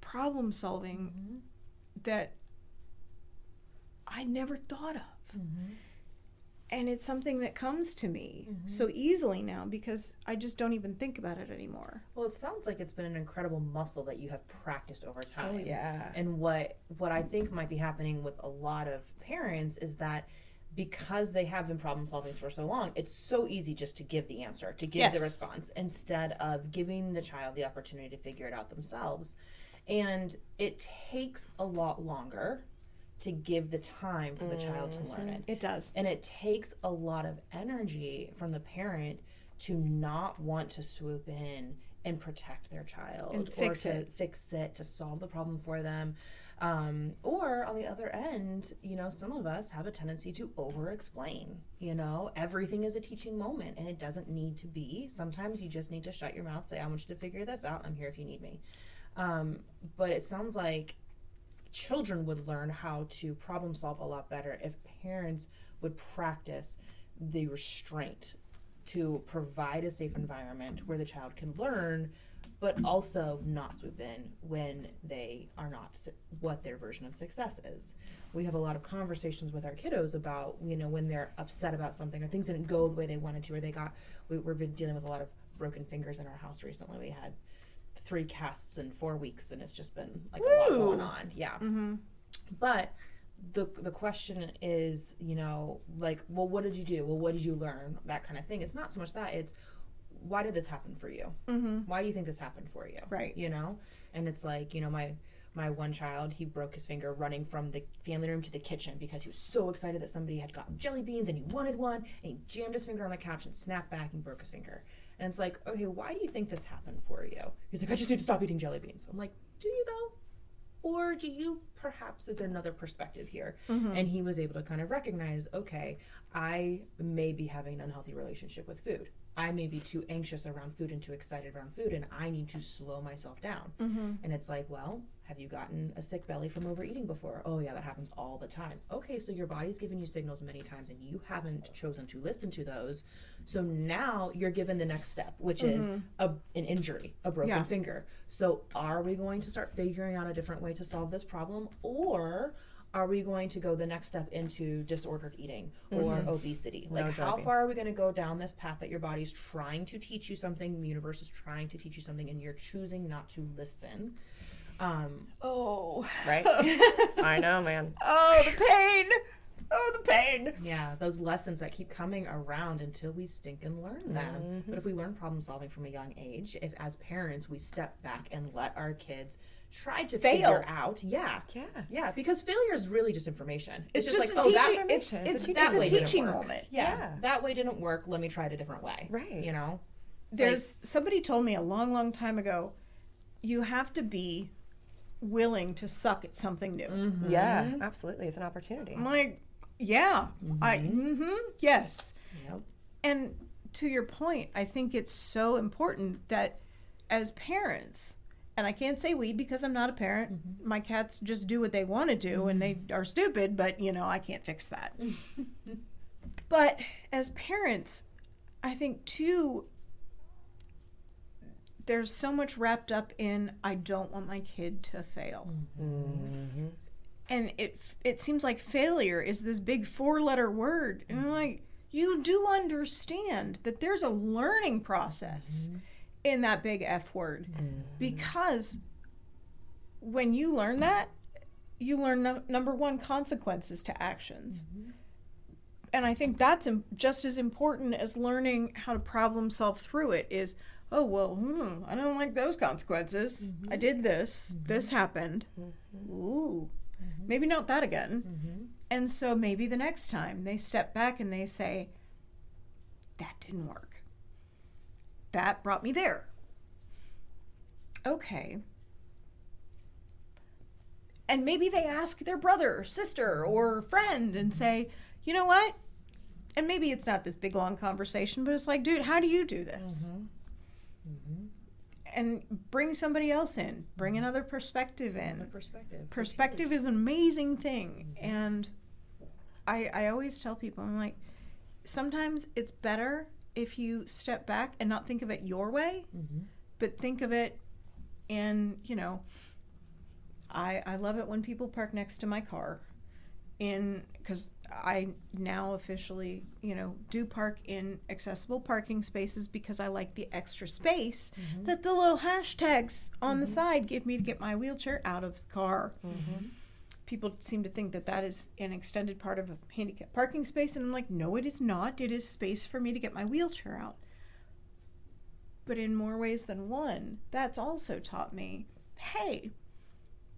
problem solving that I never thought of. And it's something that comes to me so easily now because I just don't even think about it anymore. Well, it sounds like it's been an incredible muscle that you have practiced over time. Oh, yeah. And what I think might be happening with a lot of parents is that because they have been problem solving for so long, it's so easy just to give the answer, to give the response, instead of giving the child the opportunity to figure it out themselves. And it takes a lot longer to give the time for the child to learn it. It does. And it takes a lot of energy from the parent to not want to swoop in and protect their child, and fix it, to solve the problem for them. Or on the other end, you know, some of us have a tendency to over-explain. You know, everything is a teaching moment, and it doesn't need to be. Sometimes you just need to shut your mouth, say, I want you to figure this out. I'm here if you need me. But it sounds like children would learn how to problem solve a lot better if parents would practice the restraint to provide a safe environment where the child can learn, but also not swoop in when they are not what their version of success is. We have a lot of conversations with our kiddos about, you know, when they're upset about something or things didn't go the way they wanted to, or we've been dealing with a lot of broken fingers in our house recently. We had 3 casts in 4 weeks, and it's just been like a lot going on. Yeah. But the question is, you know, like, well, what did you do? Well, what did you learn? That kind of thing. It's not so much that, it's, why did this happen for you? Why do you think this happened for you? Right. You know? And it's like, you know, my one child, he broke his finger running from the family room to the kitchen because he was so excited that somebody had gotten jelly beans and he wanted one, and he jammed his finger on the couch and snapped back and broke his finger. And it's like, okay, why do you think this happened for you? He's like, I just need to stop eating jelly beans. I'm like, do you though? Or do you, perhaps, is there another perspective here? And he was able to kind of recognize, okay, I may be having an unhealthy relationship with food. I may be too anxious around food and too excited around food, and I need to slow myself down. And it's like, well, have you gotten a sick belly from overeating before? Oh yeah, that happens all the time. Okay, so your body's given you signals many times and you haven't chosen to listen to those. So now you're given the next step, which is an injury, a broken finger. So are we going to start figuring out a different way to solve this problem, or are we going to go the next step into disordered eating or obesity? Like, how far are we going to go down this path that your body's trying to teach you something, the universe is trying to teach you something, and you're choosing not to listen? Right? I know, man. Oh, the pain. Oh, the pain. Yeah, those lessons that keep coming around until we stink and learn them. But if we learn problem solving from a young age, if as parents we step back and let our kids try to figure out, because failure is really just information. It's just like, a teaching, that it's a teaching moment. That way didn't work. Let me try it a different way. Right. You know, somebody told me a long, long time ago, you have to be willing to suck at something new. Yeah, absolutely. It's an opportunity. I'm like, yes. Yep. And to your point, I think it's so important that as parents, and I can't say we because I'm not a parent, my cats just do what they want to do and they are stupid, but you know, I can't fix that. But as parents, I think too, there's so much wrapped up in, I don't want my kid to fail. And it seems like failure is this big 4-letter word. And I'm like, you do understand that there's a learning process in that big F word. Because when you learn that, you learn number one, consequences to actions. And I think that's just as important as learning how to problem solve through it is, oh, well, I don't like those consequences. I did this. This happened. Ooh, maybe not that again. And so maybe the next time they step back and they say, that didn't work. That brought me there. Okay. And maybe they ask their brother or sister or friend and say, you know what? And maybe it's not this big, long conversation, but it's like, dude, how do you do this? And bring somebody else in. Bring another perspective in. Perspective is an amazing thing. And I always tell people, I'm like, sometimes it's better if you step back and not think of it your way, but think of it in, you know, I love it when people park next to my car because I now officially, you know, do park in accessible parking spaces because I like the extra space that the little hashtags on the side give me to get my wheelchair out of the car. people seem to think that that is an extended part of a handicap parking space, and I'm like, no, it is not. It is space for me to get my wheelchair out. But in more ways than one, that's also taught me, hey,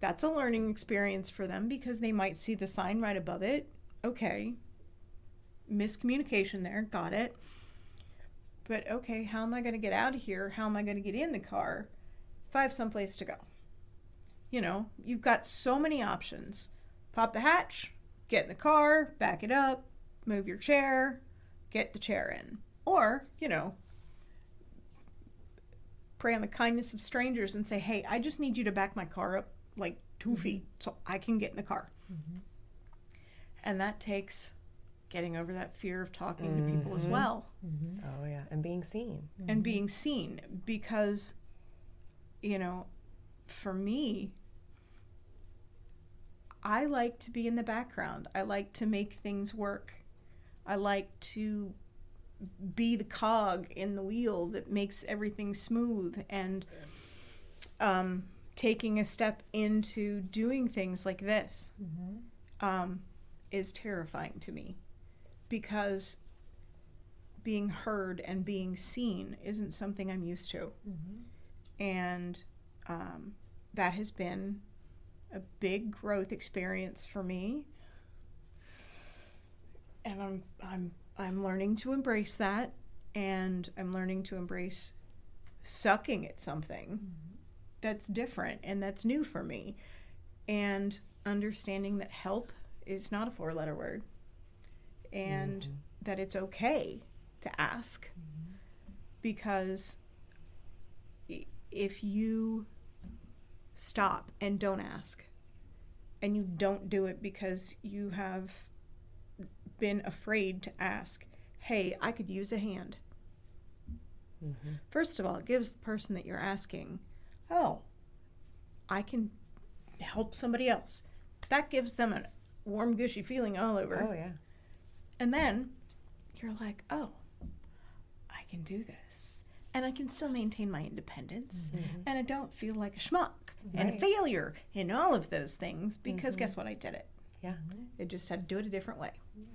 that's a learning experience for them, because they might see the sign right above it. Okay, miscommunication there, got it. But okay, how am I going to get out of here? How am I going to get in the car if I have someplace to go? You know, you've got so many options. Pop the hatch, get in the car, back it up, move your chair, get the chair in. Or, you know, prey on the kindness of strangers and say, hey, I just need you to back my car up like 2 feet so I can get in the car. And that takes getting over that fear of talking to people as well. Oh, yeah. And being seen. And being seen, because, you know, for me, I like to be in the background. I like to make things work. I like to be the cog in the wheel that makes everything smooth. And taking a step into doing things like this is terrifying to me, because being heard and being seen isn't something I'm used to. And that has been a big growth experience for me, and I'm learning to embrace that, and I'm learning to embrace sucking at something that's different and that's new for me, and understanding that help is not a 4-letter word, and that it's okay to ask, because if you stop and don't ask, and you don't do it because you have been afraid to ask, hey, I could use a hand. First of all, it gives the person that you're asking, oh, I can help somebody else. That gives them a warm, gushy feeling all over. Oh, yeah. And then you're like, oh, I can do this. And I can still maintain my independence. And I don't feel like a schmuck and a failure in all of those things, because guess what? I did it. Yeah. I just had to do it a different way.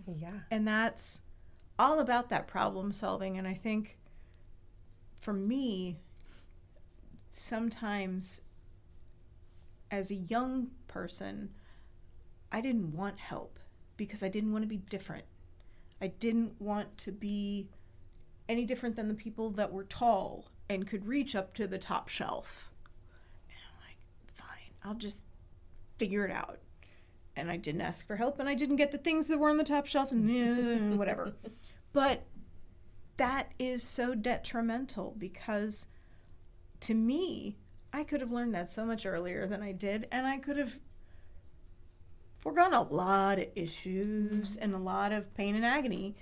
Yeah. And that's all about that problem solving. And I think for me, sometimes as a young person, I didn't want help because I didn't want to be different. I didn't want to be any different than the people that were tall and could reach up to the top shelf. And I'm like, fine, I'll just figure it out. And I didn't ask for help, and I didn't get the things that were on the top shelf, and whatever. But that is so detrimental, because to me, I could have learned that so much earlier than I did, and I could have foregone a lot of issues and a lot of pain and agony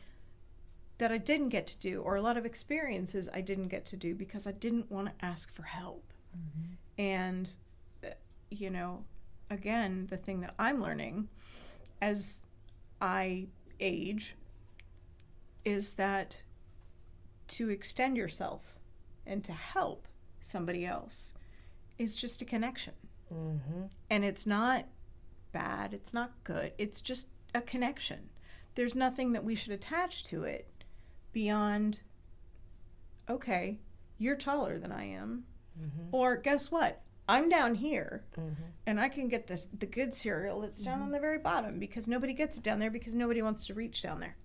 that I didn't get to do, or a lot of experiences I didn't get to do because I didn't want to ask for help. And, you know, again, the thing that I'm learning as I age is that to extend yourself and to help somebody else is just a connection. And it's not bad, it's not good, it's just a connection. There's nothing that we should attach to it beyond, okay, you're taller than I am, or guess what? I'm down here, and I can get the good cereal that's down on the very bottom, because nobody gets it down there because nobody wants to reach down there.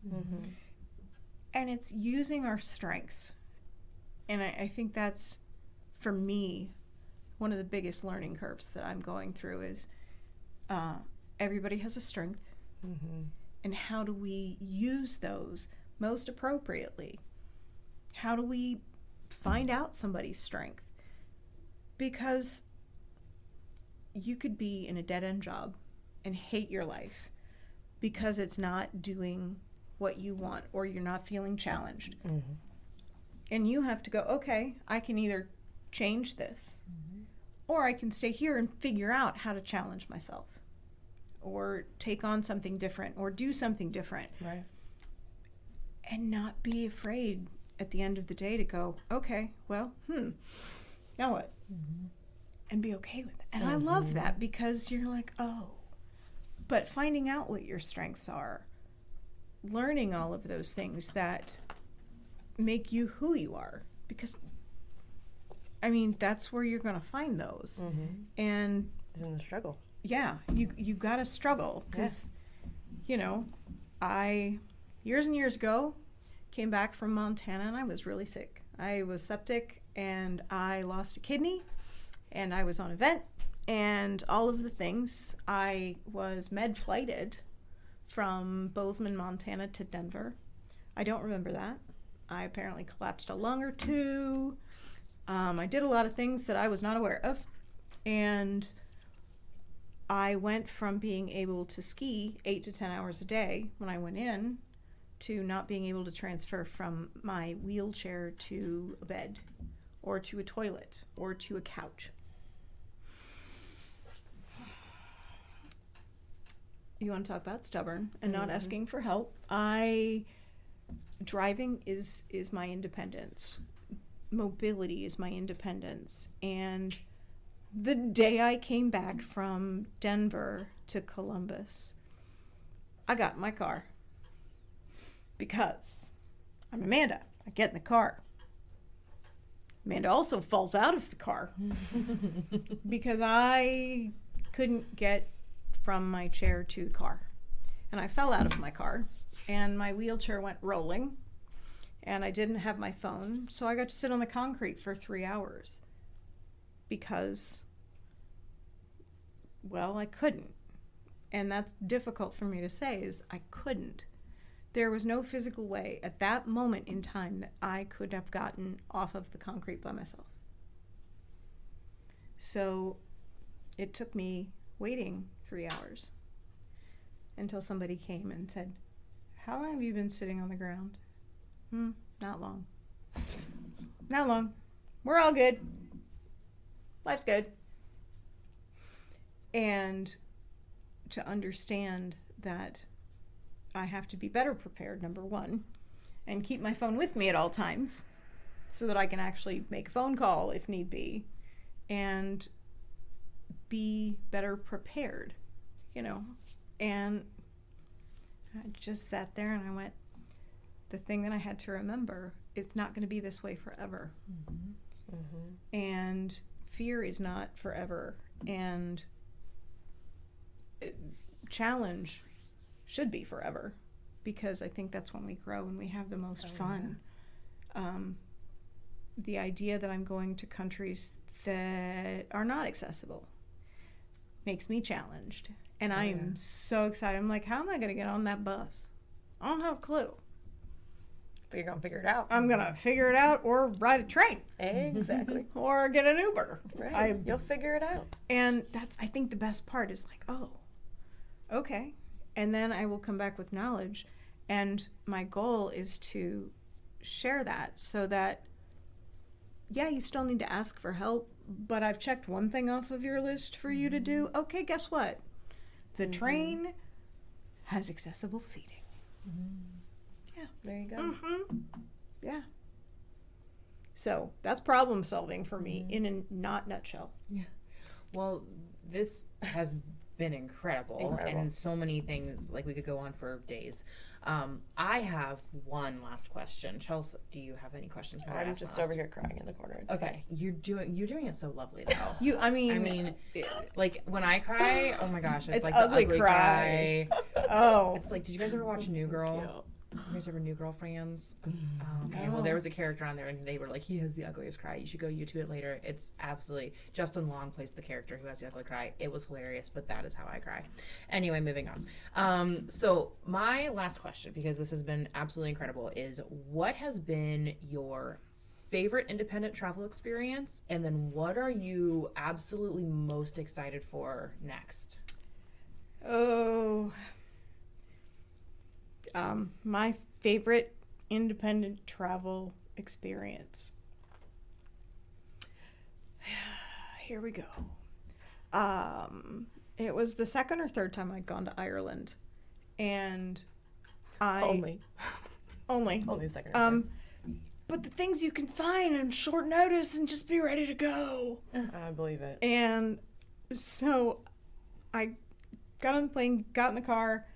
And it's using our strengths. And I think that's, for me, one of the biggest learning curves that I'm going through is everybody has a strength. And how do we use those most appropriately? How do we find out somebody's strength? Because you could be in a dead-end job and hate your life because it's not doing what you want, or you're not feeling challenged. And you have to go, okay, I can either change this, or I can stay here and figure out how to challenge myself, or take on something different, or do something different. Right. And not be afraid at the end of the day to go, okay, well, now what? And be okay with it. And I love that, because you're like, oh, But finding out what your strengths are, learning all of those things that make you who you are, because I mean, that's where you're going to find those. And it's in the struggle. Yeah, you got to struggle, because you know, I years and years ago came back from Montana and I was really sick. I was septic and I lost a kidney and I was on a vent and all of the things. I was med flighted from Bozeman, Montana to Denver. I don't remember that. I apparently collapsed a lung or two. I did a lot of things that I was not aware of. And I went from being able to ski 8 to 10 hours a day when I went in to not being able to transfer from my wheelchair to a bed or to a toilet or to a couch. You want to talk about stubborn and not asking for help? Driving is my independence. Mobility is my independence. And the day I came back from Denver to Columbus, I got in my car because I'm Amanda. I get in the car. Amanda also falls out of the car because I couldn't get from my chair to the car. And I fell out of my car and my wheelchair went rolling and I didn't have my phone. So I got to sit on the concrete for 3 hours because, well, I couldn't. And that's difficult for me to say, is I couldn't. There was no physical way at that moment in time that I could have gotten off of the concrete by myself. So it took me waiting 3 hours until somebody came and said, "How long have you been sitting on the ground?" Not long. Not long. We're all good. Life's good. And to understand that I have to be better prepared, number one, and keep my phone with me at all times so that I can actually make a phone call if need be, and be better prepared, you know. And I just sat there and I went, the thing that I had to remember, it's not going to be this way forever. And fear is not forever. And challenge should be forever, because I think that's when we grow and we have the most fun. The idea that I'm going to countries that are not accessible makes me challenged. And I am so excited. I'm like, how am I going to get on that bus? I don't have a clue. But you're going to figure it out. I'm going to figure it out, or ride a train. Exactly. Or get an Uber. Right. You'll figure it out. And that's, I think the best part is like, oh, okay. And then I will come back with knowledge. And my goal is to share that so that, yeah, you still need to ask for help, but I've checked one thing off of your list for you to do. Okay, guess what? The train has accessible seating. Yeah. There you go. Yeah. So that's problem solving for me in a nutshell. Yeah. Well, this has been incredible. And so many things, like we could go on for days. I have one last question. Chelsea, do you have any questions? I'm just over here crying in the corner. It's okay. Fine. You're doing it so lovely though. I mean, like when I cry, oh my gosh, it's like ugly the ugly cry. Oh, it's like, did you guys ever watch New Girl? Yeah. You guys ever New Girl fans? Okay, well there was a character on there and they were like, he has the ugliest cry. You should go YouTube it later. It's absolutely, Justin Long plays the character who has the ugly cry. It was hilarious, but that is how I cry. Anyway, moving on. So my last question, because this has been absolutely incredible, is what has been your favorite independent travel experience, and then what are you absolutely most excited for next? My favorite independent travel experience. Here we go. It was the second or third time I'd gone to Ireland, and only the second. But the things you can find on short notice and just be ready to go. I believe it. And so I got on the plane, got in the car,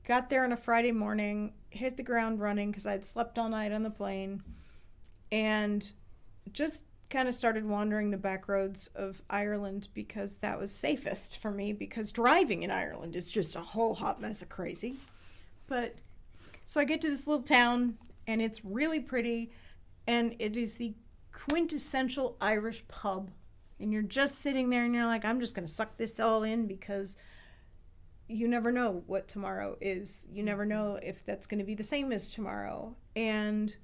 got there on a Friday morning, hit the ground running because I'd slept all night on the plane, and just kind of started wandering the back roads of Ireland because that was safest for me, because driving in Ireland is just a whole hot mess of crazy. But so I get to this little town, and it's really pretty, and it is the quintessential Irish pub. And you're just sitting there and you're like, I'm just going to suck this all in, because you never know what tomorrow is. You never know if that's going to be the same as tomorrow. And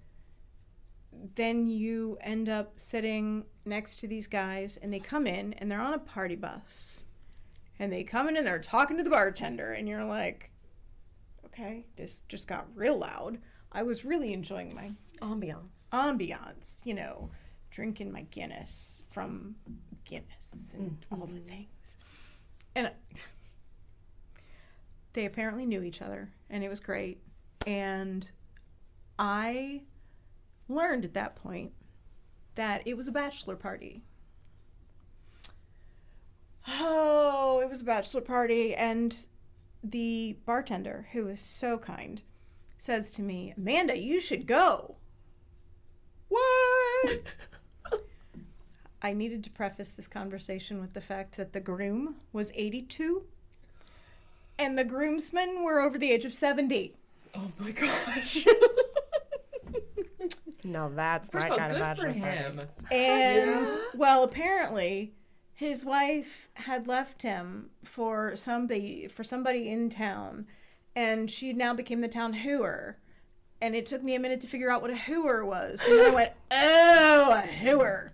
then you end up sitting next to these guys, and they come in and they're on a party bus. And they come in and they're talking to the bartender, and you're like, okay, this just got real loud. I was really enjoying my ambiance, you know, drinking my Guinness from Guinness and all the things. And they apparently knew each other, and it was great. And I learned at that point that it was a bachelor party. Oh, it was a bachelor party, and the bartender, who was so kind, says to me, Amanda, you should go. What? I needed to preface this conversation with the fact that the groom was 82 and the groomsmen were over the age of 70. Oh my gosh. No, that's my kind of bachelor party. And, well, apparently his wife had left him for somebody in town, and she now became the town hooer. And it took me a minute to figure out what a hooer was. And then I went, oh, a hooer.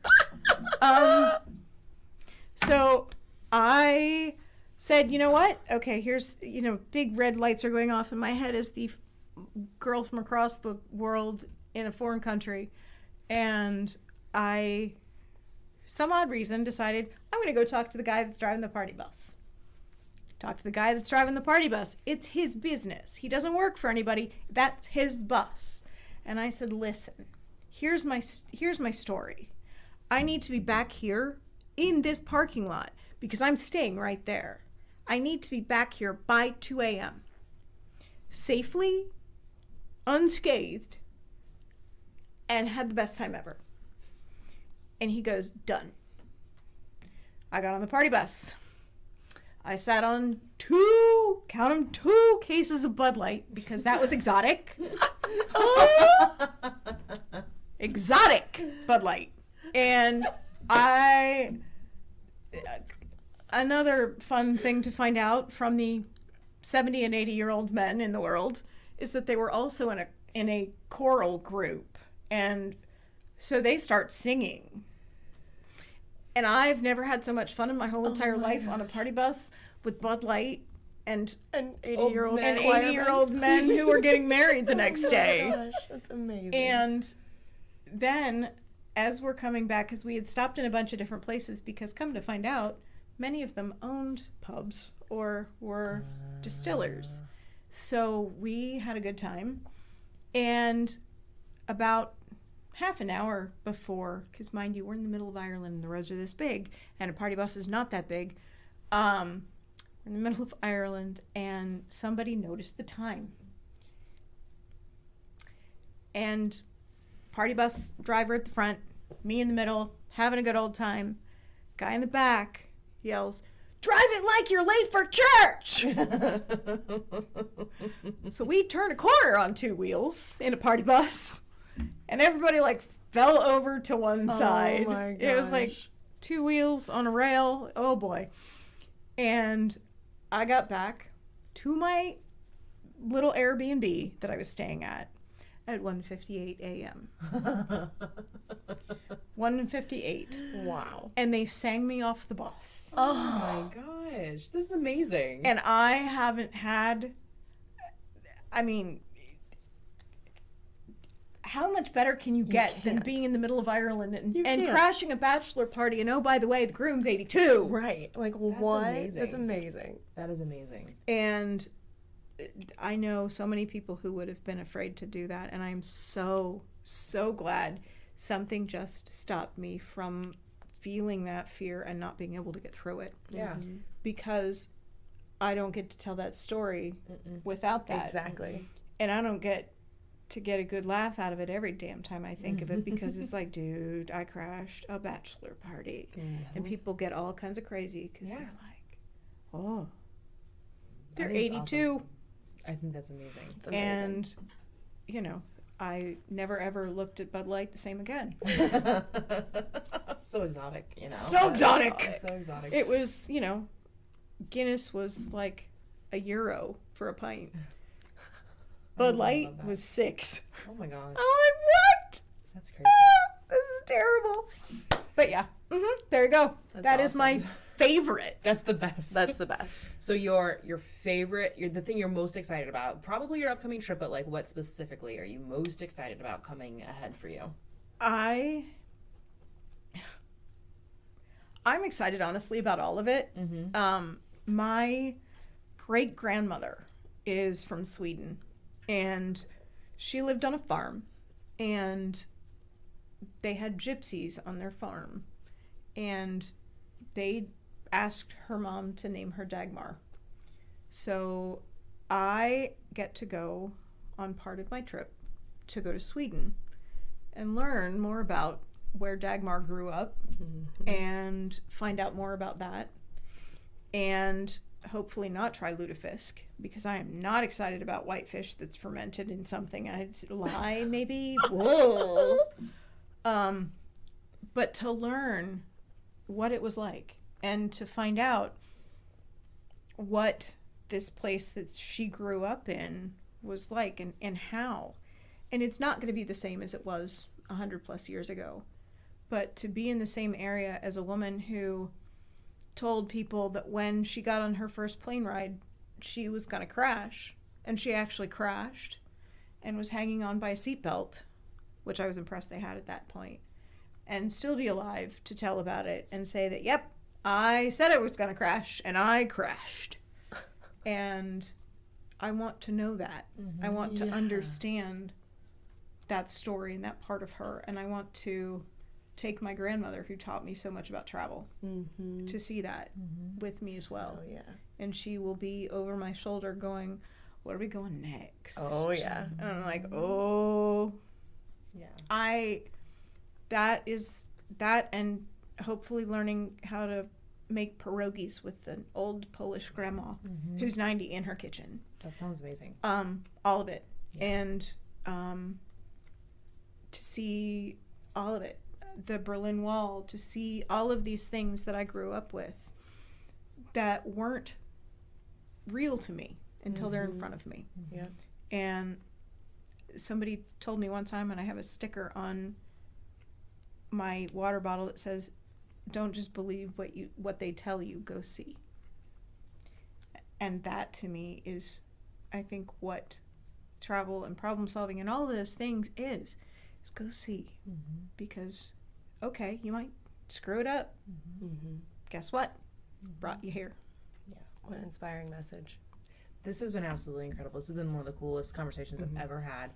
So I said, you know what? Okay, here's, you know, big red lights are going off in my head as the girl from across the world in a foreign country. And I, some odd reason, decided I'm going to go talk to the guy that's driving the party bus. Talk to the guy that's driving the party bus. It's his business. He doesn't work for anybody. That's his bus. And I said, listen, here's my story. I need to be back here in this parking lot because I'm staying right there. I need to be back here by 2 a.m. safely, unscathed, and had the best time ever. And he goes, done. I got on the party bus. I sat on two cases of Bud Light because that was exotic. Exotic Bud Light. And another fun thing to find out from the 70 and 80-year-old men in the world is that they were also in a choral group. And so they start singing. And I've never had so much fun in my whole entire life on a party bus with Bud Light and 80-year-old men who were getting married the next day. Oh my gosh, that's amazing. And then as we're coming back, because we had stopped in a bunch of different places, because come to find out, many of them owned pubs or were distillers. So we had a good time. And about half an hour before, because mind you, we're in the middle of Ireland and the roads are this big, and a party bus is not that big. We're in the middle of Ireland, and somebody noticed the time. And party bus driver at the front, me in the middle, having a good old time. Guy in the back yells, "Drive it like you're late for church!" So we turned a corner on two wheels in a party bus. And everybody fell over to one side. My gosh. It was like two wheels on a rail. Oh boy. And I got back to my little Airbnb that I was staying at 1:58 a.m. 1:58. Wow. And they sang me off the bus. Oh my gosh. This is amazing. And I haven't had, how much better can you get than being in the middle of Ireland and crashing a bachelor party? And oh, by the way, the groom's 82. Right. Like, That's what? amazing. That's amazing. That is amazing. And I know so many people who would have been afraid to do that. And I'm so, so glad something just stopped me from feeling that fear and not being able to get through it. Yeah. Because I don't get to tell that story without that. Exactly. And I don't get to get a good laugh out of it every damn time I think of it, because it's like, dude, I crashed a bachelor party. And people get all kinds of crazy because they're like, oh, they're 82. Awesome. I think that's amazing. It's amazing. And, you know, I never ever looked at Bud Light the same again. So exotic, you know. So exotic. So exotic. It was, you know, Guinness was like €1 for a pint. Bud Light was $6. Oh my gosh. I'm like, what? That's crazy. This is terrible. But yeah, there you go. That is my favorite. That's the best. That's the best. So your favorite, the thing you're most excited about, probably your upcoming trip, but like what specifically are you most excited about coming ahead for you? I'm excited, honestly, about all of it. My great-grandmother is from Sweden, and she lived on a farm, and they had gypsies on their farm, and they asked her mom to name her Dagmar. So I get to go on part of my trip to go to Sweden and learn more about where Dagmar grew up and find out more about that, and hopefully not try lutefisk, because I am not excited about whitefish that's fermented in something. I'd lie, maybe. Whoa. But to learn what it was like and to find out what this place that she grew up in was like, and how. And it's not going to be the same as it was 100+ years ago. But to be in the same area as a woman who told people that when she got on her first plane ride, she was going to crash. And she actually crashed and was hanging on by a seatbelt, which I was impressed they had at that point. And still be alive to tell about it and say that, yep, I said I was going to crash and I crashed. And I want to know that. I want to understand that story and that part of her. And I want to take my grandmother, who taught me so much about travel, to see that with me as well. Oh, yeah. And she will be over my shoulder going, where are we going next? Oh, yeah. And I'm like, oh. Yeah. That and hopefully learning how to make pierogies with an old Polish grandma who's 90 in her kitchen. That sounds amazing. All of it. Yeah. And to see all of it. The Berlin Wall, to see all of these things that I grew up with that weren't real to me until they're in front of me. Yeah. And somebody told me one time, and I have a sticker on my water bottle that says, don't just believe what they tell you, go see. And that to me is, I think, what travel and problem solving and all of those things is go see. Because okay, you might screw it up. Guess what? Brought you here. Yeah. What an inspiring message. This has been absolutely incredible. This has been one of the coolest conversations I've ever had.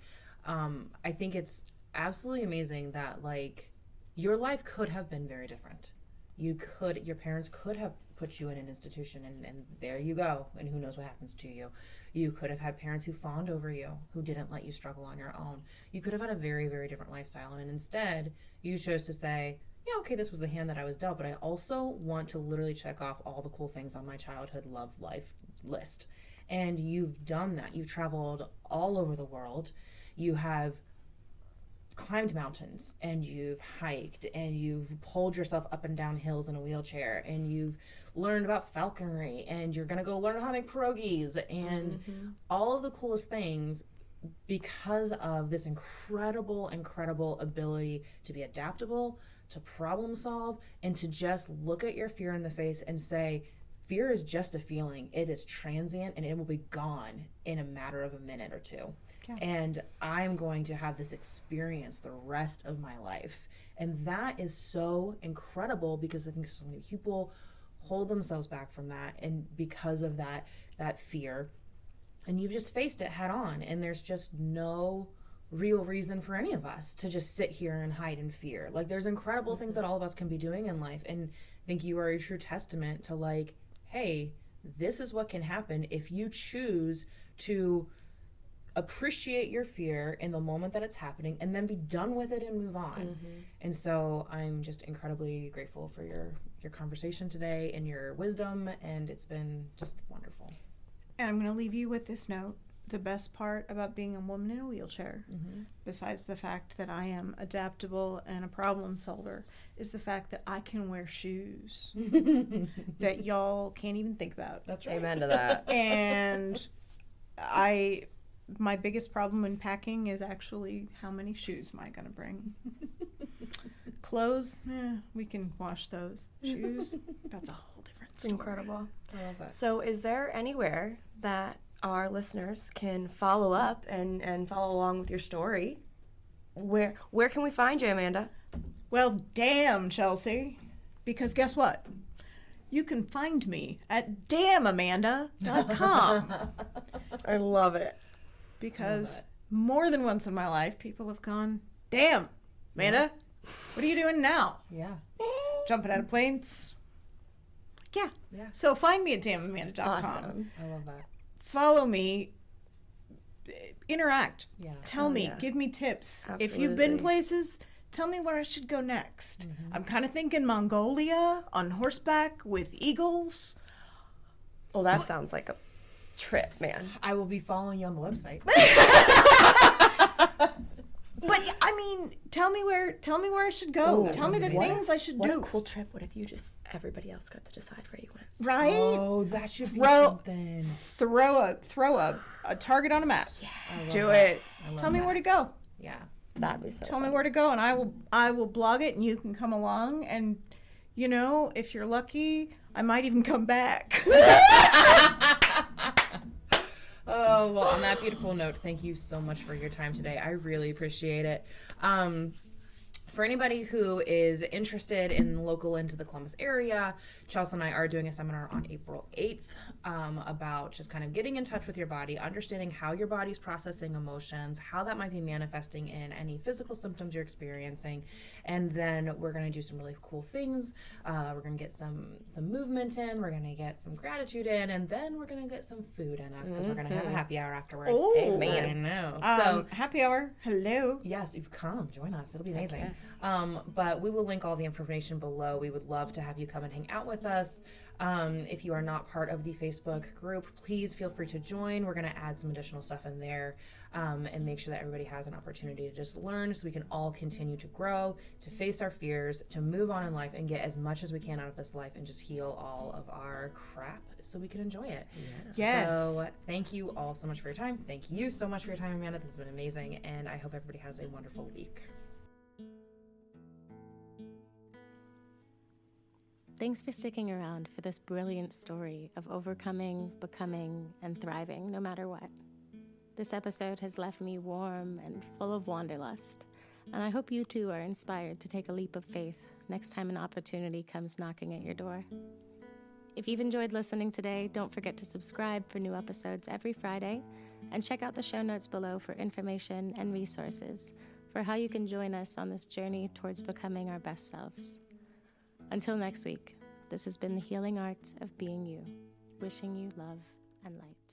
I think it's absolutely amazing that, like, your life could have been very different. Your parents could have put you in an institution and there you go, and who knows what happens to you. You could have had parents who fawned over you, who didn't let you struggle on your own. You could have had a very, very different lifestyle, and instead you chose to say, yeah, okay, this was the hand that I was dealt, but I also want to literally check off all the cool things on my childhood love life list. And you've done that. You've traveled all over the world. You have climbed mountains, and you've hiked, and you've pulled yourself up and down hills in a wheelchair, and you've learned about falconry, and you're going to go learn how to make pierogies, and all of the coolest things because of this incredible ability to be adaptable, to problem solve, and to just look at your fear in the face and say, fear is just a feeling. It is transient, and it will be gone in a matter of a minute or two. Yeah. And I'm going to have this experience the rest of my life. And that is so incredible, because I think so many people hold themselves back from that, and because of that fear. And you've just faced it head on, and there's just no real reason for any of us to just sit here and hide in fear. Like, there's incredible things that all of us can be doing in life, and I think you are a true testament to, like, hey, this is what can happen if you choose to appreciate your fear in the moment that it's happening and then be done with it and move on. And so I'm just incredibly grateful for your conversation today and your wisdom, and it's been just wonderful. And I'm going to leave you with this note. The best part about being a woman in a wheelchair, besides the fact that I am adaptable and a problem solver, is the fact that I can wear shoes that y'all can't even think about. That's right. Amen to that. And my biggest problem in packing is actually how many shoes am I going to bring? Clothes, we can wash those. Shoes, that's a whole different story. Incredible. I love that. So is there anywhere that our listeners can follow up and follow along with your story? Where can we find you, Amanda? Well, damn, Chelsea. Because guess what? You can find me at damnamanda.com. I love it. Because more than once in my life, people have gone, damn, Amanda, what are you doing now? Yeah. Jumping out of planes? Yeah. Yeah. So find me at damnamanda.com. Awesome. I love that. Follow me. Interact. Yeah. Tell me. Give me tips. Absolutely. If you've been places, tell me where I should go next. I'm kind of thinking Mongolia on horseback with eagles. Well, that sounds like a trip, man. I will be following you on the website. But I mean, tell me where I should go. Tell me the things I should do. What a cool trip. What if everybody else got to decide where you went? Right? Oh, that should be something. Throw a target on a map. Yeah. Do it. Tell me where to go. Yeah. That'd be so Tell me fun. where to go, and I will blog it, and you can come along. And you know, if you're lucky, I might even come back. Oh, well, on that beautiful note, thank you so much for your time today. I really appreciate it. For anybody who is interested in local into the Columbus area, Chelsea and I are doing a seminar on April 8th about just kind of getting in touch with your body, understanding how your body's processing emotions, how that might be manifesting in any physical symptoms you're experiencing. And then we're going to do some really cool things. We're going to get some movement in, we're going to get some gratitude in, and then we're going to get some food in us because we're going to have a happy hour afterwards. Oh, man. I know. So happy hour. Hello. yes, you come join us. It'll be amazing. But we will link all the information below. We would love to have you come and hang out with us. If you are not part of the Facebook group, please feel free to join. We're going to add some additional stuff in there and make sure that everybody has an opportunity to just learn so we can all continue to grow, to face our fears, to move on in life and get as much as we can out of this life and just heal all of our crap so we can enjoy it. Yes. So thank you all so much for your time. Thank you so much for your time, Amanda. This has been amazing, and I hope everybody has a wonderful week. Thanks for sticking around for this brilliant story of overcoming, becoming, and thriving no matter what. This episode has left me warm and full of wanderlust, and I hope you too are inspired to take a leap of faith next time an opportunity comes knocking at your door. If you've enjoyed listening today, don't forget to subscribe for new episodes every Friday, and check out the show notes below for information and resources for how you can join us on this journey towards becoming our best selves. Until next week, this has been the Healing Art of Being You, wishing you love and light.